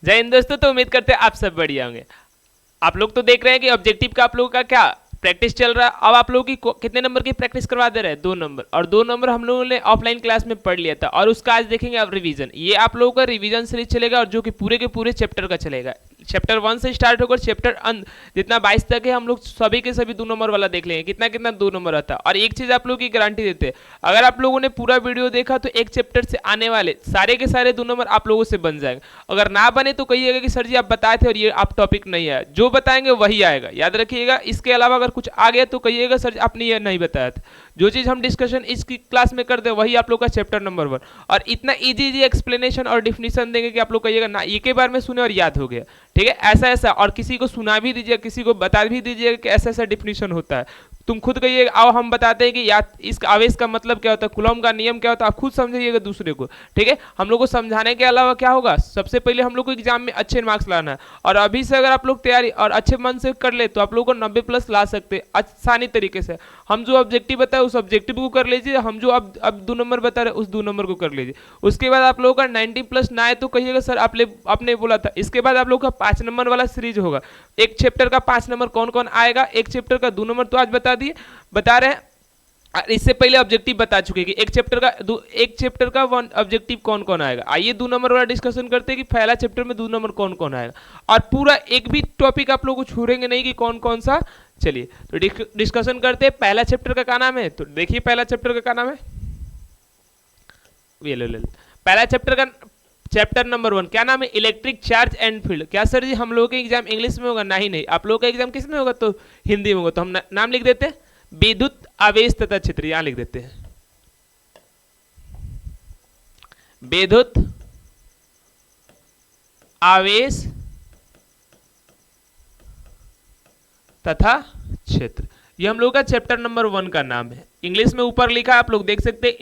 जय हिंद दोस्तों। तो उम्मीद करते हैं आप सब बढ़िया होंगे। आप लोग तो देख रहे हैं कि ऑब्जेक्टिव का आप लोगों का क्या प्रैक्टिस चल रहा है। अब आप लोगों की कितने नंबर की प्रैक्टिस करवा दे रहे हैं? 2 नंबर। और 2 नंबर हम लोगों ने ऑफलाइन क्लास में पढ़ लिया था और उसका आज देखेंगे आप रिवीजन। ये आप लोगों का रिवीजन सीरीज चलेगा और जो कि पूरे के पूरे चैप्टर का चलेगा। चैप्टर 1 से स्टार्ट होकर चैप्टर जितना 22 तक है हम लोग सभी के सभी 2 नंबर वाला देख लेंगे कितना कितना 2 नंबर आता है। और एक चीज आप लोगों की गारंटी देते हैं, अगर आप लोगों ने पूरा वीडियो देखा तो एक चैप्टर से आने वाले सारे के सारे 2 नंबर आप लोगों से बन जाएंगे। अगर ना बने तो कहिएगा कि सर जी आप बताए थे और ये आप टॉपिक नहीं आया, जो बताएंगे वही आएगा, याद रखिएगा। इसके अलावा अगर कुछ आ गया तो कहिएगा सर जी आपने ये नहीं बताया था। जो चीज हम डिस्कशन इस क्लास में करते हैं वही आप लोग का चैप्टर नंबर 1। और इतना इजी इजी एक्सप्लेनेशन और डिफिनीशन देंगे कि आप लोग कहिएगा ना ये के बार में सुने और याद हो गया। ठीक है, ऐसा ऐसा। और किसी को सुना भी दीजिए, किसी को बता भी दीजिएगा कि ऐसा ऐसा डिफिनीशन होता है। तुम खुद कहिए आओ हम बताते हैं कि याद इस आवेश का मतलब क्या होता है, कूलॉम का नियम क्या होता है, आप खुद समझिएगा दूसरे को। ठीक है, हम लोग को समझाने के अलावा क्या होगा, सबसे पहले हम लोग को एग्जाम में अच्छे मार्क्स लाना है। और अभी से अगर आप लोग तैयारी और अच्छे मन से कर ले तो आप लोग को 90+ ला सकते हैं आसानी तरीके से। हम जो ऑब्जेक्टिव बताए उस ऑब्जेक्टिव को कर लीजिए, हम जो अब 2 नंबर बता रहे उस 2 नंबर को कर लीजिए। उसके बाद आप लोगों का 90+ ना आए तो कहिएगा सर आपने बोला था। इसके बाद आप लोग का 5 नंबर वाला सीरीज होगा। एक चैप्टर का 5 नंबर कौन कौन आएगा, एक चैप्टर का 2 नंबर तो आज बता रहे हैं। इससे पहले ऑब्जेक्टिव बता चुके कि एक चैप्टर का वन ऑब्जेक्टिव कौन कौन आएगा। आइए 2 नंबर वाला डिस्कशन करते हैं कि पहला चैप्टर में 2 नंबर कौन कौन आएगा। और पूरा एक भी टॉपिक आप लोग को छोड़ेंगे नहीं कि कौन कौन सा। चलिए तो डिस्कशन करते हैं। पहला चैप्टर का क्या नाम है, तो देखिए पहला चैप्टर का क्या नाम है। ये ले पहला चैप्टर का चैप्टर नंबर 1 क्या नाम है, इलेक्ट्रिक चार्ज एंड फील्ड। क्या सर जी हम लोगों का एग्जाम इंग्लिश में होगा? नहीं, आप लोगों का एग्जाम किस में होगा, तो हिंदी में होगा। तो हम नाम लिख देते हैं विद्युत आवेश तथा क्षेत्र, यहां लिख देते हैं विद्युत आवेश तथा क्षेत्र। ये हम लोग का चैप्टर नंबर 1 का नाम है। इंग्लिश में ऊपर लिखा है आप लोग देख सकते हैं,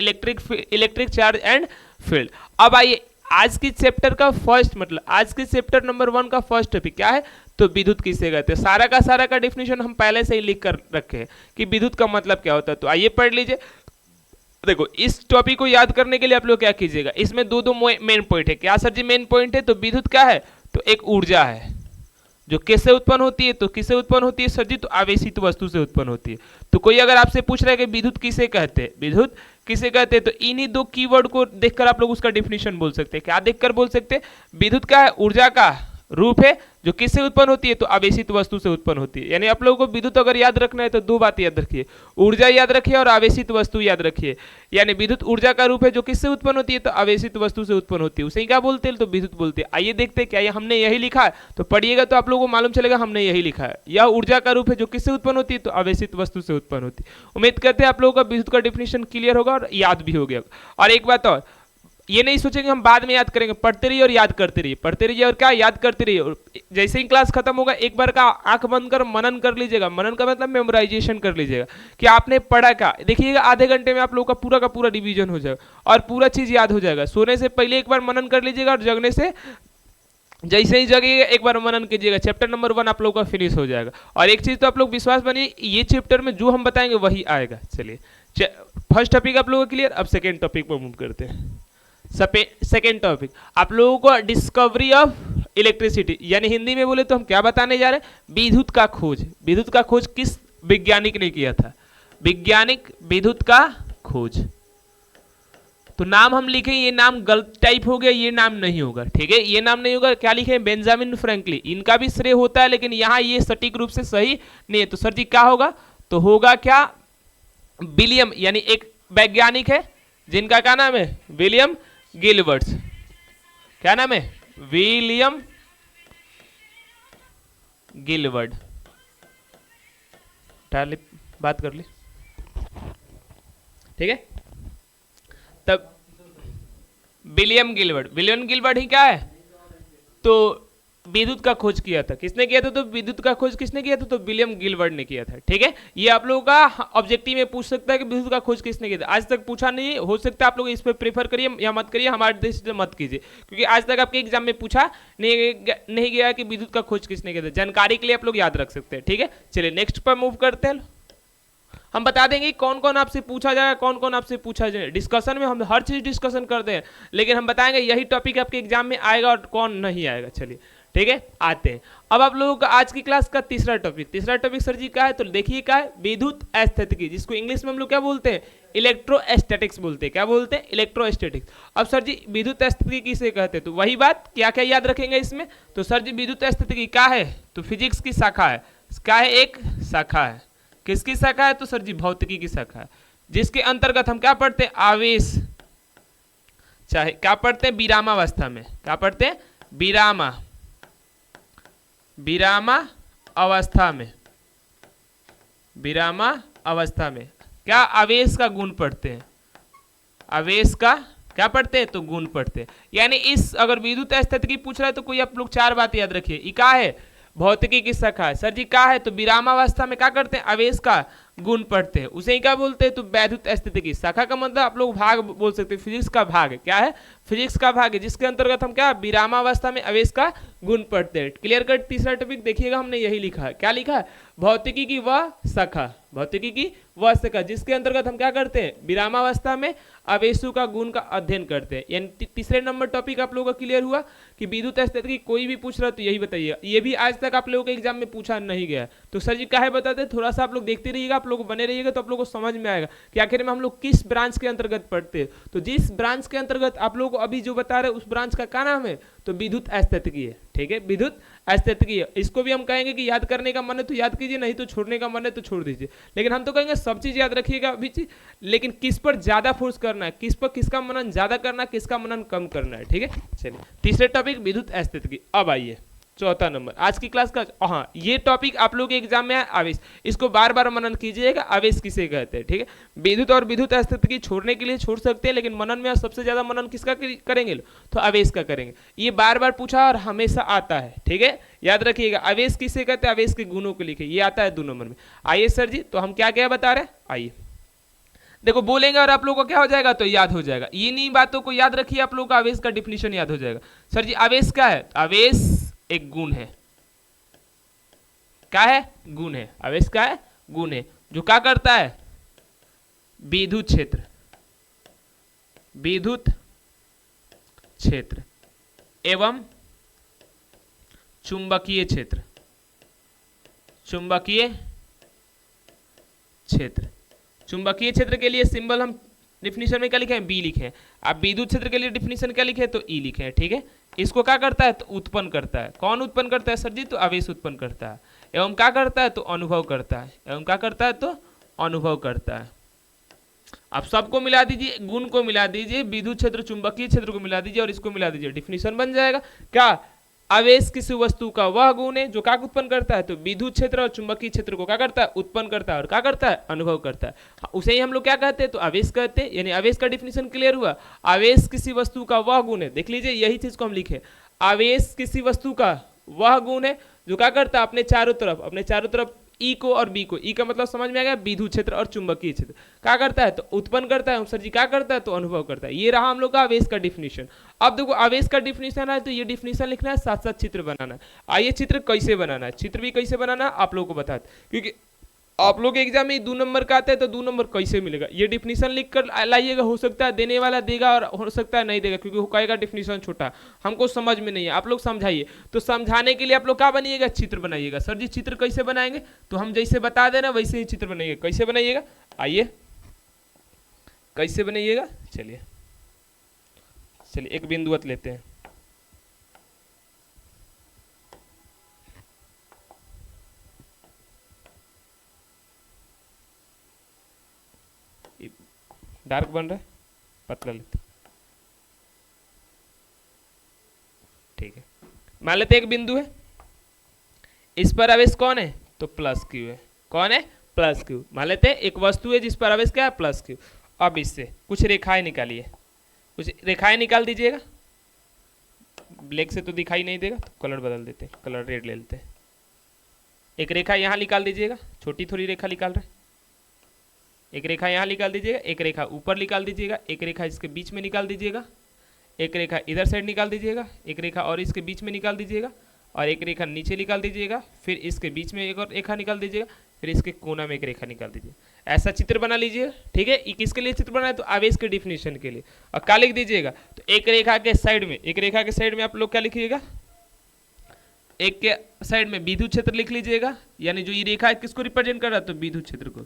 इलेक्ट्रिक चार्ज एंड फील्ड। अब आइए आज की चैप्टर का फर्स्ट मतलब आज के चैप्टर नंबर 1 का फर्स्ट टॉपिक क्या है, तो विद्युत किसे कहते हैं। सारा का डिफिनेशन हम पहले से ही लिख कर रखे हैं कि विद्युत का मतलब क्या होता है। तो आइए पढ़ लीजिए। देखो इस टॉपिक को याद करने के लिए आप लोग क्या कीजिएगा, इसमें दो मेन पॉइंट है। क्या सर जी मेन पॉइंट है, तो विद्युत क्या है, तो एक ऊर्जा है जो किससे उत्पन्न होती है, तो किससे उत्पन्न होती है सर जी, तो आवेशित वस्तु से उत्पन्न होती है। तो कोई अगर आपसे पूछ रहा है कि विद्युत किसे कहते हैं, विद्युत किसे कहते हैं, तो इन्हीं 2 कीवर्ड को देखकर आप लोग उसका डिफिनेशन बोल सकते हैं। क्या देखकर बोल सकते हैं, विद्युत क्या है, ऊर्जा का रूप है जो किससे उत्पन्न होती है, तो आवेशित वस्तु से उत्पन्न होती है। यानी आप लोगों को विद्युत अगर याद रखना है तो 2 बात याद रखिए, ऊर्जा याद रखिए और आवेशित वस्तु याद रखिए। यानी विद्युत ऊर्जा का रूप है जो किससे उत्पन्न होती है, तो आवेशित वस्तु से उत्पन्न होती है, उसे क्या बोलते हैं, तो विद्युत बोलते हैं। आइए देखते हैं क्या ये हमने यही लिखा है, तो पढ़िएगा तो आप लोगों को मालूम चलेगा हमने यही लिखा है। यह ऊर्जा का रूप है जो किससे उत्पन्न होती है, तो आवेशित वस्तु से उत्पन्न होती है। उम्मीद करते हैं आप लोगों का विद्युत का डिफिनेशन क्लियर होगा और याद भी हो गया। और एक बात और, ये नहीं सोचेंगे हम बाद में याद करेंगे, पढ़ते रहिए और याद करते रहिए, पढ़ते रहिए और क्या याद करते रहिए। और जैसे ही क्लास खत्म होगा एक बार का आंख बंद कर मनन कर लीजिएगा। मनन का मतलब मेमोराइजेशन कर लीजिएगा कि आपने पढ़ा क्या। देखिएगा आधे घंटे में आप लोगों का पूरा रिवीजन हो जाएगा और पूरा चीज याद हो जाएगा। सोने से पहले एक बार मनन कर लीजिएगा और जगने से जैसे ही जगेगा एक बार मनन कीजिएगा, चैप्टर नंबर 1 आप लोगों का फिनिश हो जाएगा। और एक चीज तो आप लोग विश्वास बनिए, ये चैप्टर में जो हम बताएंगे वही आएगा। चलिए फर्स्ट टॉपिक आप लोगों को क्लियर। अब सेकेंड टॉपिक पर मूव करते हैं। सेकेंड टॉपिक आप लोगों को डिस्कवरी ऑफ इलेक्ट्रिसिटी, यानी हिंदी में बोले तो हम क्या बताने जा रहे हैं, विद्युत का खोज। विद्युत का खोज किस वैज्ञानिक ने किया था, वैज्ञानिक विद्युत का खोज। तो नाम हम लिखे, ये नाम गलत टाइप हो गया, ये नाम नहीं होगा। ठीक है, ये नाम नहीं होगा। क्या लिखे, बेंजामिन फ्रैंकलिन। इनका भी श्रेय होता है लेकिन यहाँ ये सटीक रूप से सही नहीं है। तो सर जी क्या होगा, तो होगा क्या, विलियम, यानी एक वैज्ञानिक है जिनका क्या नाम है, विलियम गिलबर्ट्स। क्या नाम है, विलियम गिलबर्ट। बात कर ली, ठीक है। तब विलियम गिलबर्ट ही क्या है, तो विद्युत का खोज किया था। किसने किया था, तो विद्युत का खोज किसने किया था, तो विलियम गिलबर्ट ने किया था। ठीक है, ये आप लोगों का ऑब्जेक्टिव में पूछ सकता है कि विद्युत का खोज किसने किया था। आज तक पूछा नहीं है, हो सकता है आप लोग इस पर प्रेफर करिए या मत करिए, हमारे देश से मत कीजिए, क्योंकि आज तक आपके एग्जाम में पूछा नहीं गया कि विद्युत का खोज किसने किया था। जानकारी के लिए आप लोग याद रख सकते हैं। ठीक है, चलिए नेक्स्ट पर मूव करते हैं। हम बता देंगे कौन कौन आपसे पूछा जाएगा, कौन कौन आपसे पूछा जाए। डिस्कशन में हम हर चीज डिस्कशन करते हैं, लेकिन हम बताएंगे यही टॉपिक आपके एग्जाम में आएगा और कौन नहीं आएगा। चलिए ठीक है, आते हैं अब आप लोगों का आज की क्लास का तीसरा टॉपिक सर जी क्या है, तो देखिए क्या है, विद्युत स्थैतिकी, जिसको इंग्लिश में हम लोग क्या बोलते हैं, इलेक्ट्रोस्टैटिक्स बोलते हैं। क्या बोलते हैं, इलेक्ट्रोस्टैटिक्स। अब सर जी विद्युत स्थैतिकी किसे कहते हैं, तो वही बात क्या क्या याद रखेंगे इसमें, तो सर जी विद्युत स्थैतिकी क्या है, तो फिजिक्स की शाखा है। क्या है, एक शाखा है। किसकी शाखा है, तो सर जी भौतिकी की शाखा है, जिसके अंतर्गत हम क्या पढ़ते हैं, आवेश, चाहे क्या पढ़ते हैं, विरामावस्था में। क्या पढ़ते हैं, विरामा अवस्था में, विरामा अवस्था में क्या आवेश का गुण पढ़ते हैं, आवेश का क्या पढ़ते हैं, तो गुण पढ़ते हैं। यानी इस अगर विद्युत स्थैतिकी पूछ रहा है तो कोई आप लोग चार बात याद रखिए। ये क्या है, भौतिकी की शाखा है। सर जी क्या है, तो विरामावस्था में क्या करते हैं, आवेश का गुण पढ़ते हैं, उसे ही क्या बोलते हैं, तो वैद्युत स्थितिकी। शाखा का मतलब आप लोग भाग बोल सकते हैं, फिजिक्स का भाग है। क्या है, फिजिक्स का भाग है, जिसके अंतर्गत हम क्या विरामावस्था में आवेश का गुण पढ़ते हैं। Clear cut. तीसरा टॉपिक देखिएगा, हमने यही लिखा है। क्या लिखा है, भौतिकी की वह शाखा, भौतिकी की वह शाखा जिसके अंतर्गत हम क्या करते हैं, विरामावस्था में आवेशों का गुण का अध्ययन करते हैं। यानी तीसरे नंबर टॉपिक आप लोगों का क्लियर हुआ कि विद्युत स्थैतिकी कोई भी पूछ रहा है तो यही बताइएगा। ये भी आज तक आप लोगों के एग्जाम में पूछा नहीं गया, तो सर जी क्या है बताते हैं, थोड़ा सा आप लोग देखते रहिएगा, आप लोग बने रहिएगा, तो आप लोगों को समझ में आएगा कि आखिर में हम लोग किस ब्रांच के अंतर्गत पढ़ते हैं। तो जिस ब्रांच के अंतर्गत आप लोगों को अभी जो बता रहे हैं उस ब्रांच का क्या नाम है, तो विद्युत स्थैतिकी है। ठीक है, विद्युत स्थैतिकी है। इसको भी हम कहेंगे कि याद करने का मन है तो याद कीजिए, नहीं तो छोड़ने का मन है तो छोड़ दीजिए। लेकिन हम तो कहेंगे सब चीज याद रखिएगा अभी चीज, लेकिन किस पर ज्यादा फोर्स करना है, किस पर किसका मनन ज्यादा करना है, किसका मनन कम करना है। ठीक है, चलिए तीसरे टॉपिक विद्युत स्थैतिकी। अब आइए चौथा नंबर आज की क्लास का। हाँ, ये टॉपिक आप लोग के एग्जाम में है, आवेश। इसको बार बार मनन कीजिएगा, आवेश किसे कहते हैं। ठीक है, विद्युत और विद्युत स्थैतिकी छोड़ने के लिए छोड़ सकते हैं, लेकिन मनन में सबसे ज्यादा मनन किसका करेंगे, तो आवेश का करेंगे। ये बार बार पूछा और हमेशा आता है। ठीक है, याद रखिएगा, आवेश किसे कहते हैं, आवेश के गुणों को लिखे, ये आता है 2 नंबर में। आइए सर जी, तो हम क्या क्या बता रहे हैं, आइए देखो बोलेंगे और आप लोगों को क्या हो जाएगा, तो याद हो जाएगा। इन्हीं बातों को याद रखिए, आप लोगों को आवेश का डिफिनीशन याद हो जाएगा। सर जी आवेश क्या है, आवेश एक गुण है। क्या है, गुण है। आवेश क्या है, गुण है, जो क्या करता है, विद्युत क्षेत्र, विद्युत क्षेत्र एवं चुंबकीय क्षेत्र, चुंबकीय क्षेत्र। चुंबकीय क्षेत्र के लिए सिंबल हम डिफिनीशन में क्या लिखे हैं, बी लिखे हैं। आप विद्युत क्षेत्र के लिए डिफिनीशन क्या लिखे हैं, तो ई लिखे हैं। ठीक है, इसको क्या करता है, तो उत्पन्न करता है। कौन उत्पन्न करता है सर जी, तो आवेश उत्पन्न करता है। एवं क्या करता है, तो अनुभव करता है। एवं क्या करता है, तो अनुभव करता है। आप सबको मिला दीजिए, गुण को मिला दीजिए, विद्युत क्षेत्र चुंबकीय क्षेत्र को मिला दीजिए और इसको मिला दीजिए, डिफिनीशन बन जाएगा। क्या, आवेश किसी वस्तु का वह गुण है जो क्या उत्पन्न करता है, तो विद्युत क्षेत्र और चुंबकीय क्षेत्र को क्या करता है, उत्पन्न करता है और क्या करता है, अनुभव करता है। उसे ही हम लोग क्या कहते हैं, तो आवेश कहते हैं। यानी आवेश का डिफिनीशन क्लियर हुआ। आवेश किसी वस्तु का वह गुण है, देख लीजिए यही चीज को हम लिखे, आवेश किसी वस्तु का वह गुण है जो क्या करता है, अपने चारों तरफ ई को और बी को, ई का मतलब समझ में आ गया, विद्युत क्षेत्र और चुंबकीय क्षेत्र क्या करता है, तो उत्पन्न करता है। सर जी क्या करता है, तो अनुभव करता है। ये रहा हम लोग का आवेश का डिफिनीशन। अब देखो आवेश का डिफिनीशन है, तो ये डिफिनीशन लिखना है, साथ साथ चित्र बनाना है। आइए चित्र कैसे बनाना है, चित्र भी कैसे बनाना है आप लोगों को बताते, क्योंकि आप लोग के एग्जाम में 2 नंबर का आता है, तो 2 नंबर कैसे मिलेगा, ये डिफिनीशन लिख कर लाइएगा। हो सकता है देने वाला देगा और हो सकता है नहीं देगा, क्योंकि वो कहेगा डिफिनीशन छोटा, हमको समझ में नहीं है, आप लोग समझाइए। तो समझाने के लिए आप लोग क्या बनाइएगा, चित्र बनाइएगा। सर जी चित्र कैसे बनाएंगे, तो हम जैसे बता देना वैसे ही चित्र बनाइएगा। कैसे बनाइएगा, आइए कैसे बनाइएगा, चलिए एक बिंदुवत लेते हैं। डार्क बन रहा है, पतला लेते, ठीक है। मान लेते एक बिंदु है, इस पर आवेश कौन है, तो प्लस क्यू है। कौन है, प्लस क्यू। मान लेते हैं एक वस्तु है जिस पर आवेश क्या है, प्लस क्यू। अब इससे कुछ रेखाएं निकालिए, कुछ रेखाएं निकाल दीजिएगा। ब्लैक से तो दिखाई नहीं देगा, तो कलर बदल देते हैं, कलर रेड ले लेते हैं। एक रेखा यहाँ निकाल दीजिएगा, छोटी थोड़ी रेखा निकाल रहे हैं। एक रेखा यहाँ निकाल दीजिएगा, एक रेखा ऊपर निकाल दीजिएगा, एक रेखा इसके बीच में निकाल दीजिएगा, एक रेखा इधर साइड निकाल दीजिएगा, एक रेखा और इसके बीच में निकाल दीजिएगा, और एक रेखा नीचे निकाल दीजिएगा, फिर इसके बीच में एक और रेखा निकाल दीजिएगा, फिर इसके कोना में एक रेखा निकाल दीजिए, ऐसा चित्र बना लीजिए। ठीक है, ये किसके लिए चित्र बनाए, तो आवेश के डिफिनेशन के लिए। और क्या लिख दीजिएगा, तो एक रेखा के साइड में आप लोग क्या लिखिएगा, एक के साइड में विद्युत क्षेत्र लिख लीजिएगा, यानी जो ये रेखा है किसको रिप्रेजेंट कर रहा है, तो विद्युत क्षेत्र को।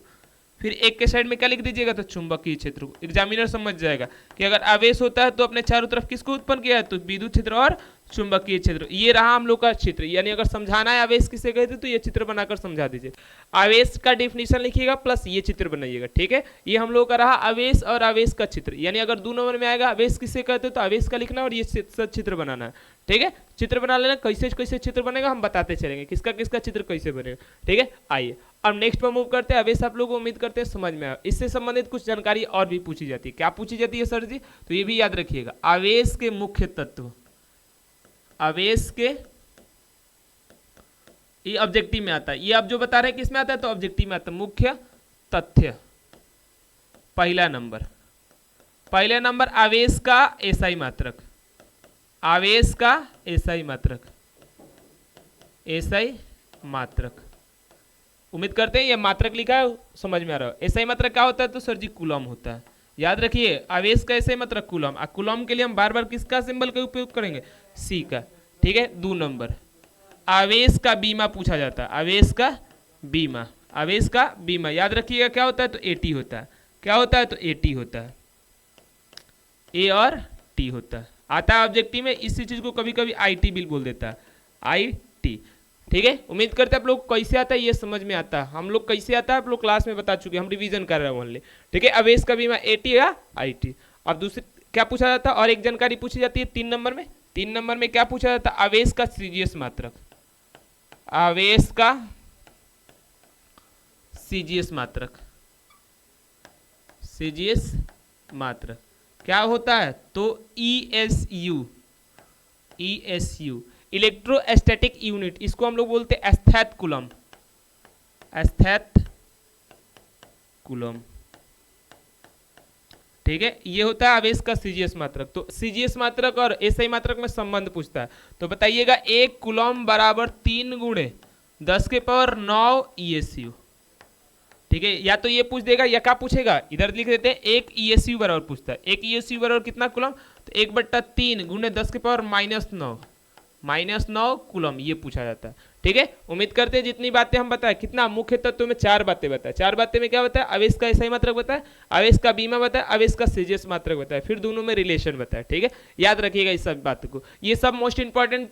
फिर एक के साइड में क्या लिख दीजिएगा, तो चुंबकीय क्षेत्र को। एग्जामिनर समझ जाएगा कि अगर आवेश होता है तो अपने चारों तरफ किसको उत्पन्न किया है, तो विद्युत क्षेत्र और चुंबकीय क्षेत्र। ये रहा हम लोग का चित्र, यानी अगर समझाना है आवेश किसे कहते तो ये चित्र बनाकर समझा दीजिए। आवेश का डेफिनेशन लिखिएगा प्लस ये चित्र बनाइएगा। ठीक है, ये हम लोग का रहा आवेश और आवेश का चित्र, यानी अगर 2 नंबर में आएगा आवेश किसे कहते तो आवेश का लिखना और ये चित्र बनाना है। ठीक है, चित्र बना लेना, कैसे कैसे चित्र बनेगा हम बताते चलेंगे, किसका किसका चित्र कैसे बनेगा। ठीक है, आइए अब नेक्स्ट पर मूव करते हैं। आवेश आप लोग उम्मीद करते हैं समझ में आया। इससे संबंधित कुछ जानकारी और भी पूछी जाती है। क्या पूछी जाती है सर जी, तो ये भी याद रखिएगा, आवेश के मुख्य तत्व, आवेश के, ये ऑब्जेक्टिव में आता है। ये आप जो बता रहे हैं किस में आता है, तो ऑब्जेक्टिव में आता है। मुख्य तथ्य पहला नंबर आवेश का एसआई मात्रक, आवेश का एसआई मात्रक। उम्मीद करते हैं ये मात्रक लिखा है समझ में आ रहा है। एसआई मात्रक क्या होता है, तो सर जी कूलम होता है। याद रखिए आवेश का एसआई मात्रक कूलम। कूलम के लिए हम बार बार किसका सिंबल का उपयोग करेंगे, सी का। ठीक है, 2 नंबर आवेश का बीमा पूछा जाता है, आवेश का बीमा याद रखिएगा क्या होता है, तो एटी होता है। क्या होता है, तो एटी होता है, ए और टी होता है। आता है ऑब्जेक्टिव में, इसी चीज को कभी कभी आईटी भी बोल देता है, आईटी। ठीक है, उम्मीद करते हैं आप लोग कैसे आता है ये समझ में आता है। हम लोग कैसे आता है आप लोग क्लास में बता चुके हैं, हम रिवीजन कर रहे हैं ओनली। ठीक है, आवेश का बीमा एटी या आईटी। अब दूसरी क्या पूछा जाता है, और एक जानकारी पूछी जाती है 3 नंबर में। 3 नंबर में क्या पूछा जाता है, आवेश का सीजीएस मात्रक, आवेश का सीजीएस मात्रक क्या होता है, तो ईएसयू, इलेक्ट्रोस्टैटिक यूनिट, इसको हम लोग बोलते हैं एस्थेट कूलम। ठीक है, ये होता है आवेश का सीजीएस मात्रक। तो सीजीएस मात्रक और एसआई मात्रक में संबंध पूछता है, तो बताइएगा 1 कूलम बराबर 3 गुणे 10 के पावर 9 ईएसयू। ठीक है, या तो ये पूछ देगा या क्या पूछेगा, इधर लिख देते हैं 1 ईएसयू बराबर पूछता है। 1 ईएसयू बराबर कितना कूलम, तो 1/3 गुणे 10 के पावर -9 कूलम, ये पूछा जाता है। ठीक है, उम्मीद करते हैं जितनी बातें हम बताएं, कितना मुख्य तत्व में 4 बातें बताएं। 4 बातें में क्या बताया, आवेश का एसआई मात्रक बताया, आवेश का बीमा बताया, आवेश का सीजीएस मात्रक बताया, फिर दोनों में रिलेशन बताया। ठीक है, याद रखिएगा इस सब बात को। ये सब मोस्ट इंपॉर्टेंट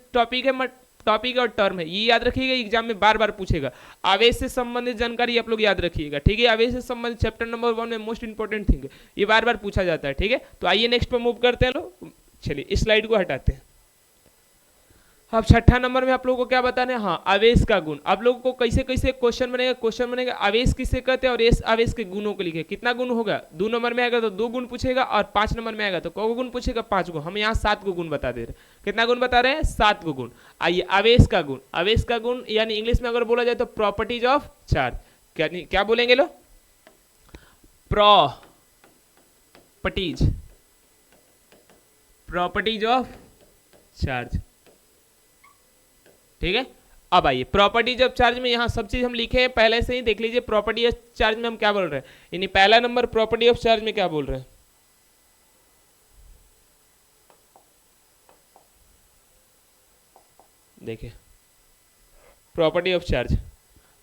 टॉपिक और टर्म है, ये याद रखिएगा, एग्जाम में बार बार पूछेगा। आवेश से संबंधित जानकारी आप लोग याद रखिएगा। ठीक है, आवेश से संबंधित चैप्टर नंबर 1 में मोस्ट इंपॉर्टेंट थिंग है, ये बार बार पूछा जाता है। ठीक है, तो आइए नेक्स्ट पर मूव करते हैं लोग। चलिए इस स्लाइड को हटाते हैं। अब 6ठा नंबर में आप लोगों को क्या बताना है, हाँ आवेश का गुण। आप लोगों को कैसे कैसे क्वेश्चन बनेगा, आवेश किसे कहते हैं और इस आवेश के गुणों को लिखे। कितना गुण होगा, 2 नंबर में आएगा तो 2 गुण पूछेगा, और 5 नंबर में आएगा तो कौ गुण पूछेगा, 5 गुण। हम यहाँ 7 को गुण बता दे रहे हैं। कितना गुण बता रहे हैं, 7 को गुण। आइए आवेश का गुण यानी इंग्लिश में अगर बोला जाए तो प्रॉपर्टीज ऑफ चार्ज। क्या बोलेंगे लोग, प्रॉपर्टीज ऑफ चार्ज। ठीक है, अब आइए प्रॉपर्टीज ऑफ चार्ज में यहाँ सब चीज हम लिखे हैं पहले से ही, देख लीजिए। प्रॉपर्टी ऑफ चार्ज में हम क्या बोल रहे हैं, यानी पहला नंबर प्रॉपर्टी ऑफ चार्ज में क्या बोल रहे हैं, देखिए प्रॉपर्टी ऑफ चार्ज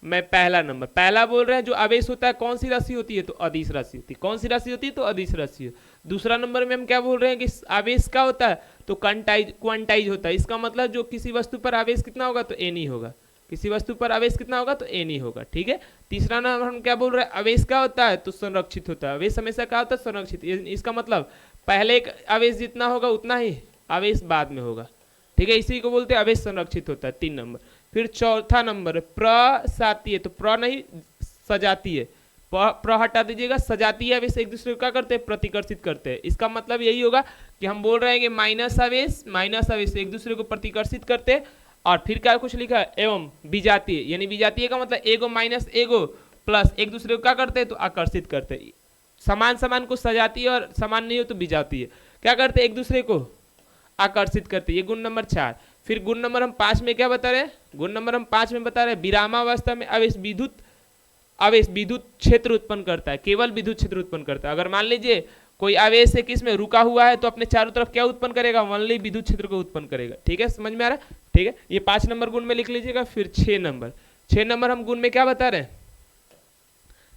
में पहला बोल रहे हैं, जो आवेश होता है कौन सी राशि होती है, तो अदिश राशि होती है। कौन सी राशि होती है, तो अदिश राशि है। दूसरा नंबर में हम क्या बोल रहे हैं कि आवेश क्या होता है, तो क्वांटाइज होता है। इसका मतलब जो किसी वस्तु पर आवेश कितना होगा, तो एन ही होगा। किसी वस्तु पर आवेश कितना होगा, तो एन ही होगा। ठीक है, तीसरा नंबर हम क्या बोल रहे हैं, आवेश क्या होता है, तो संरक्षित होता है। आवेश हमेशा क्या होता है, संरक्षित। इसका मतलब पहले एक आवेश जितना होगा उतना ही आवेश बाद में होगा। ठीक है, इसी को बोलते हैं आवेश संरक्षित होता है। 3 नंबर। फिर चौथा नंबर प्रसातीय, तो प्र नहीं सजातीय, प्र हटा दीजिएगा। सजातीय आवेश एक दूसरे को क्या करते हैं, प्रतिकर्षित करते हैं। इसका मतलब यही होगा कि हम बोल रहे हैं कि माइनस आवेश एक दूसरे को प्रतिकर्षित करते हैं। और फिर क्या कुछ लिखा है, एवं विजातीय, यानी विजातीय का मतलब एगो माइनस एगो प्लस एक दूसरे को क्या करते हैं, तो आकर्षित करते हैं। समान को सजाती है और समान नहीं हो तो विजातीय, क्या करते हैं, एक दूसरे को आकर्षित करते हैं। ये गुण नंबर 4। फिर गुण नंबर हम 5 में क्या बता रहे हैं, गुण नंबर हम 5 में बता रहे हैं, विरामावस्था में आवेश विद्युत आवेश विद्युत क्षेत्र उत्पन्न करता है, केवल विद्युत क्षेत्र उत्पन्न करता है। अगर मान लीजिए कोई आवेश है किसमें रुका हुआ है तो अपने चारों तरफ क्या उत्पन्न करेगा, ओनली विद्युत क्षेत्र को उत्पन्न करेगा। ठीक है, समझ में आ रहा है? ठीक है, ये 5 नंबर गुण में लिख लीजिएगा। फिर 6 नंबर हम गुण में क्या बता रहे हैं,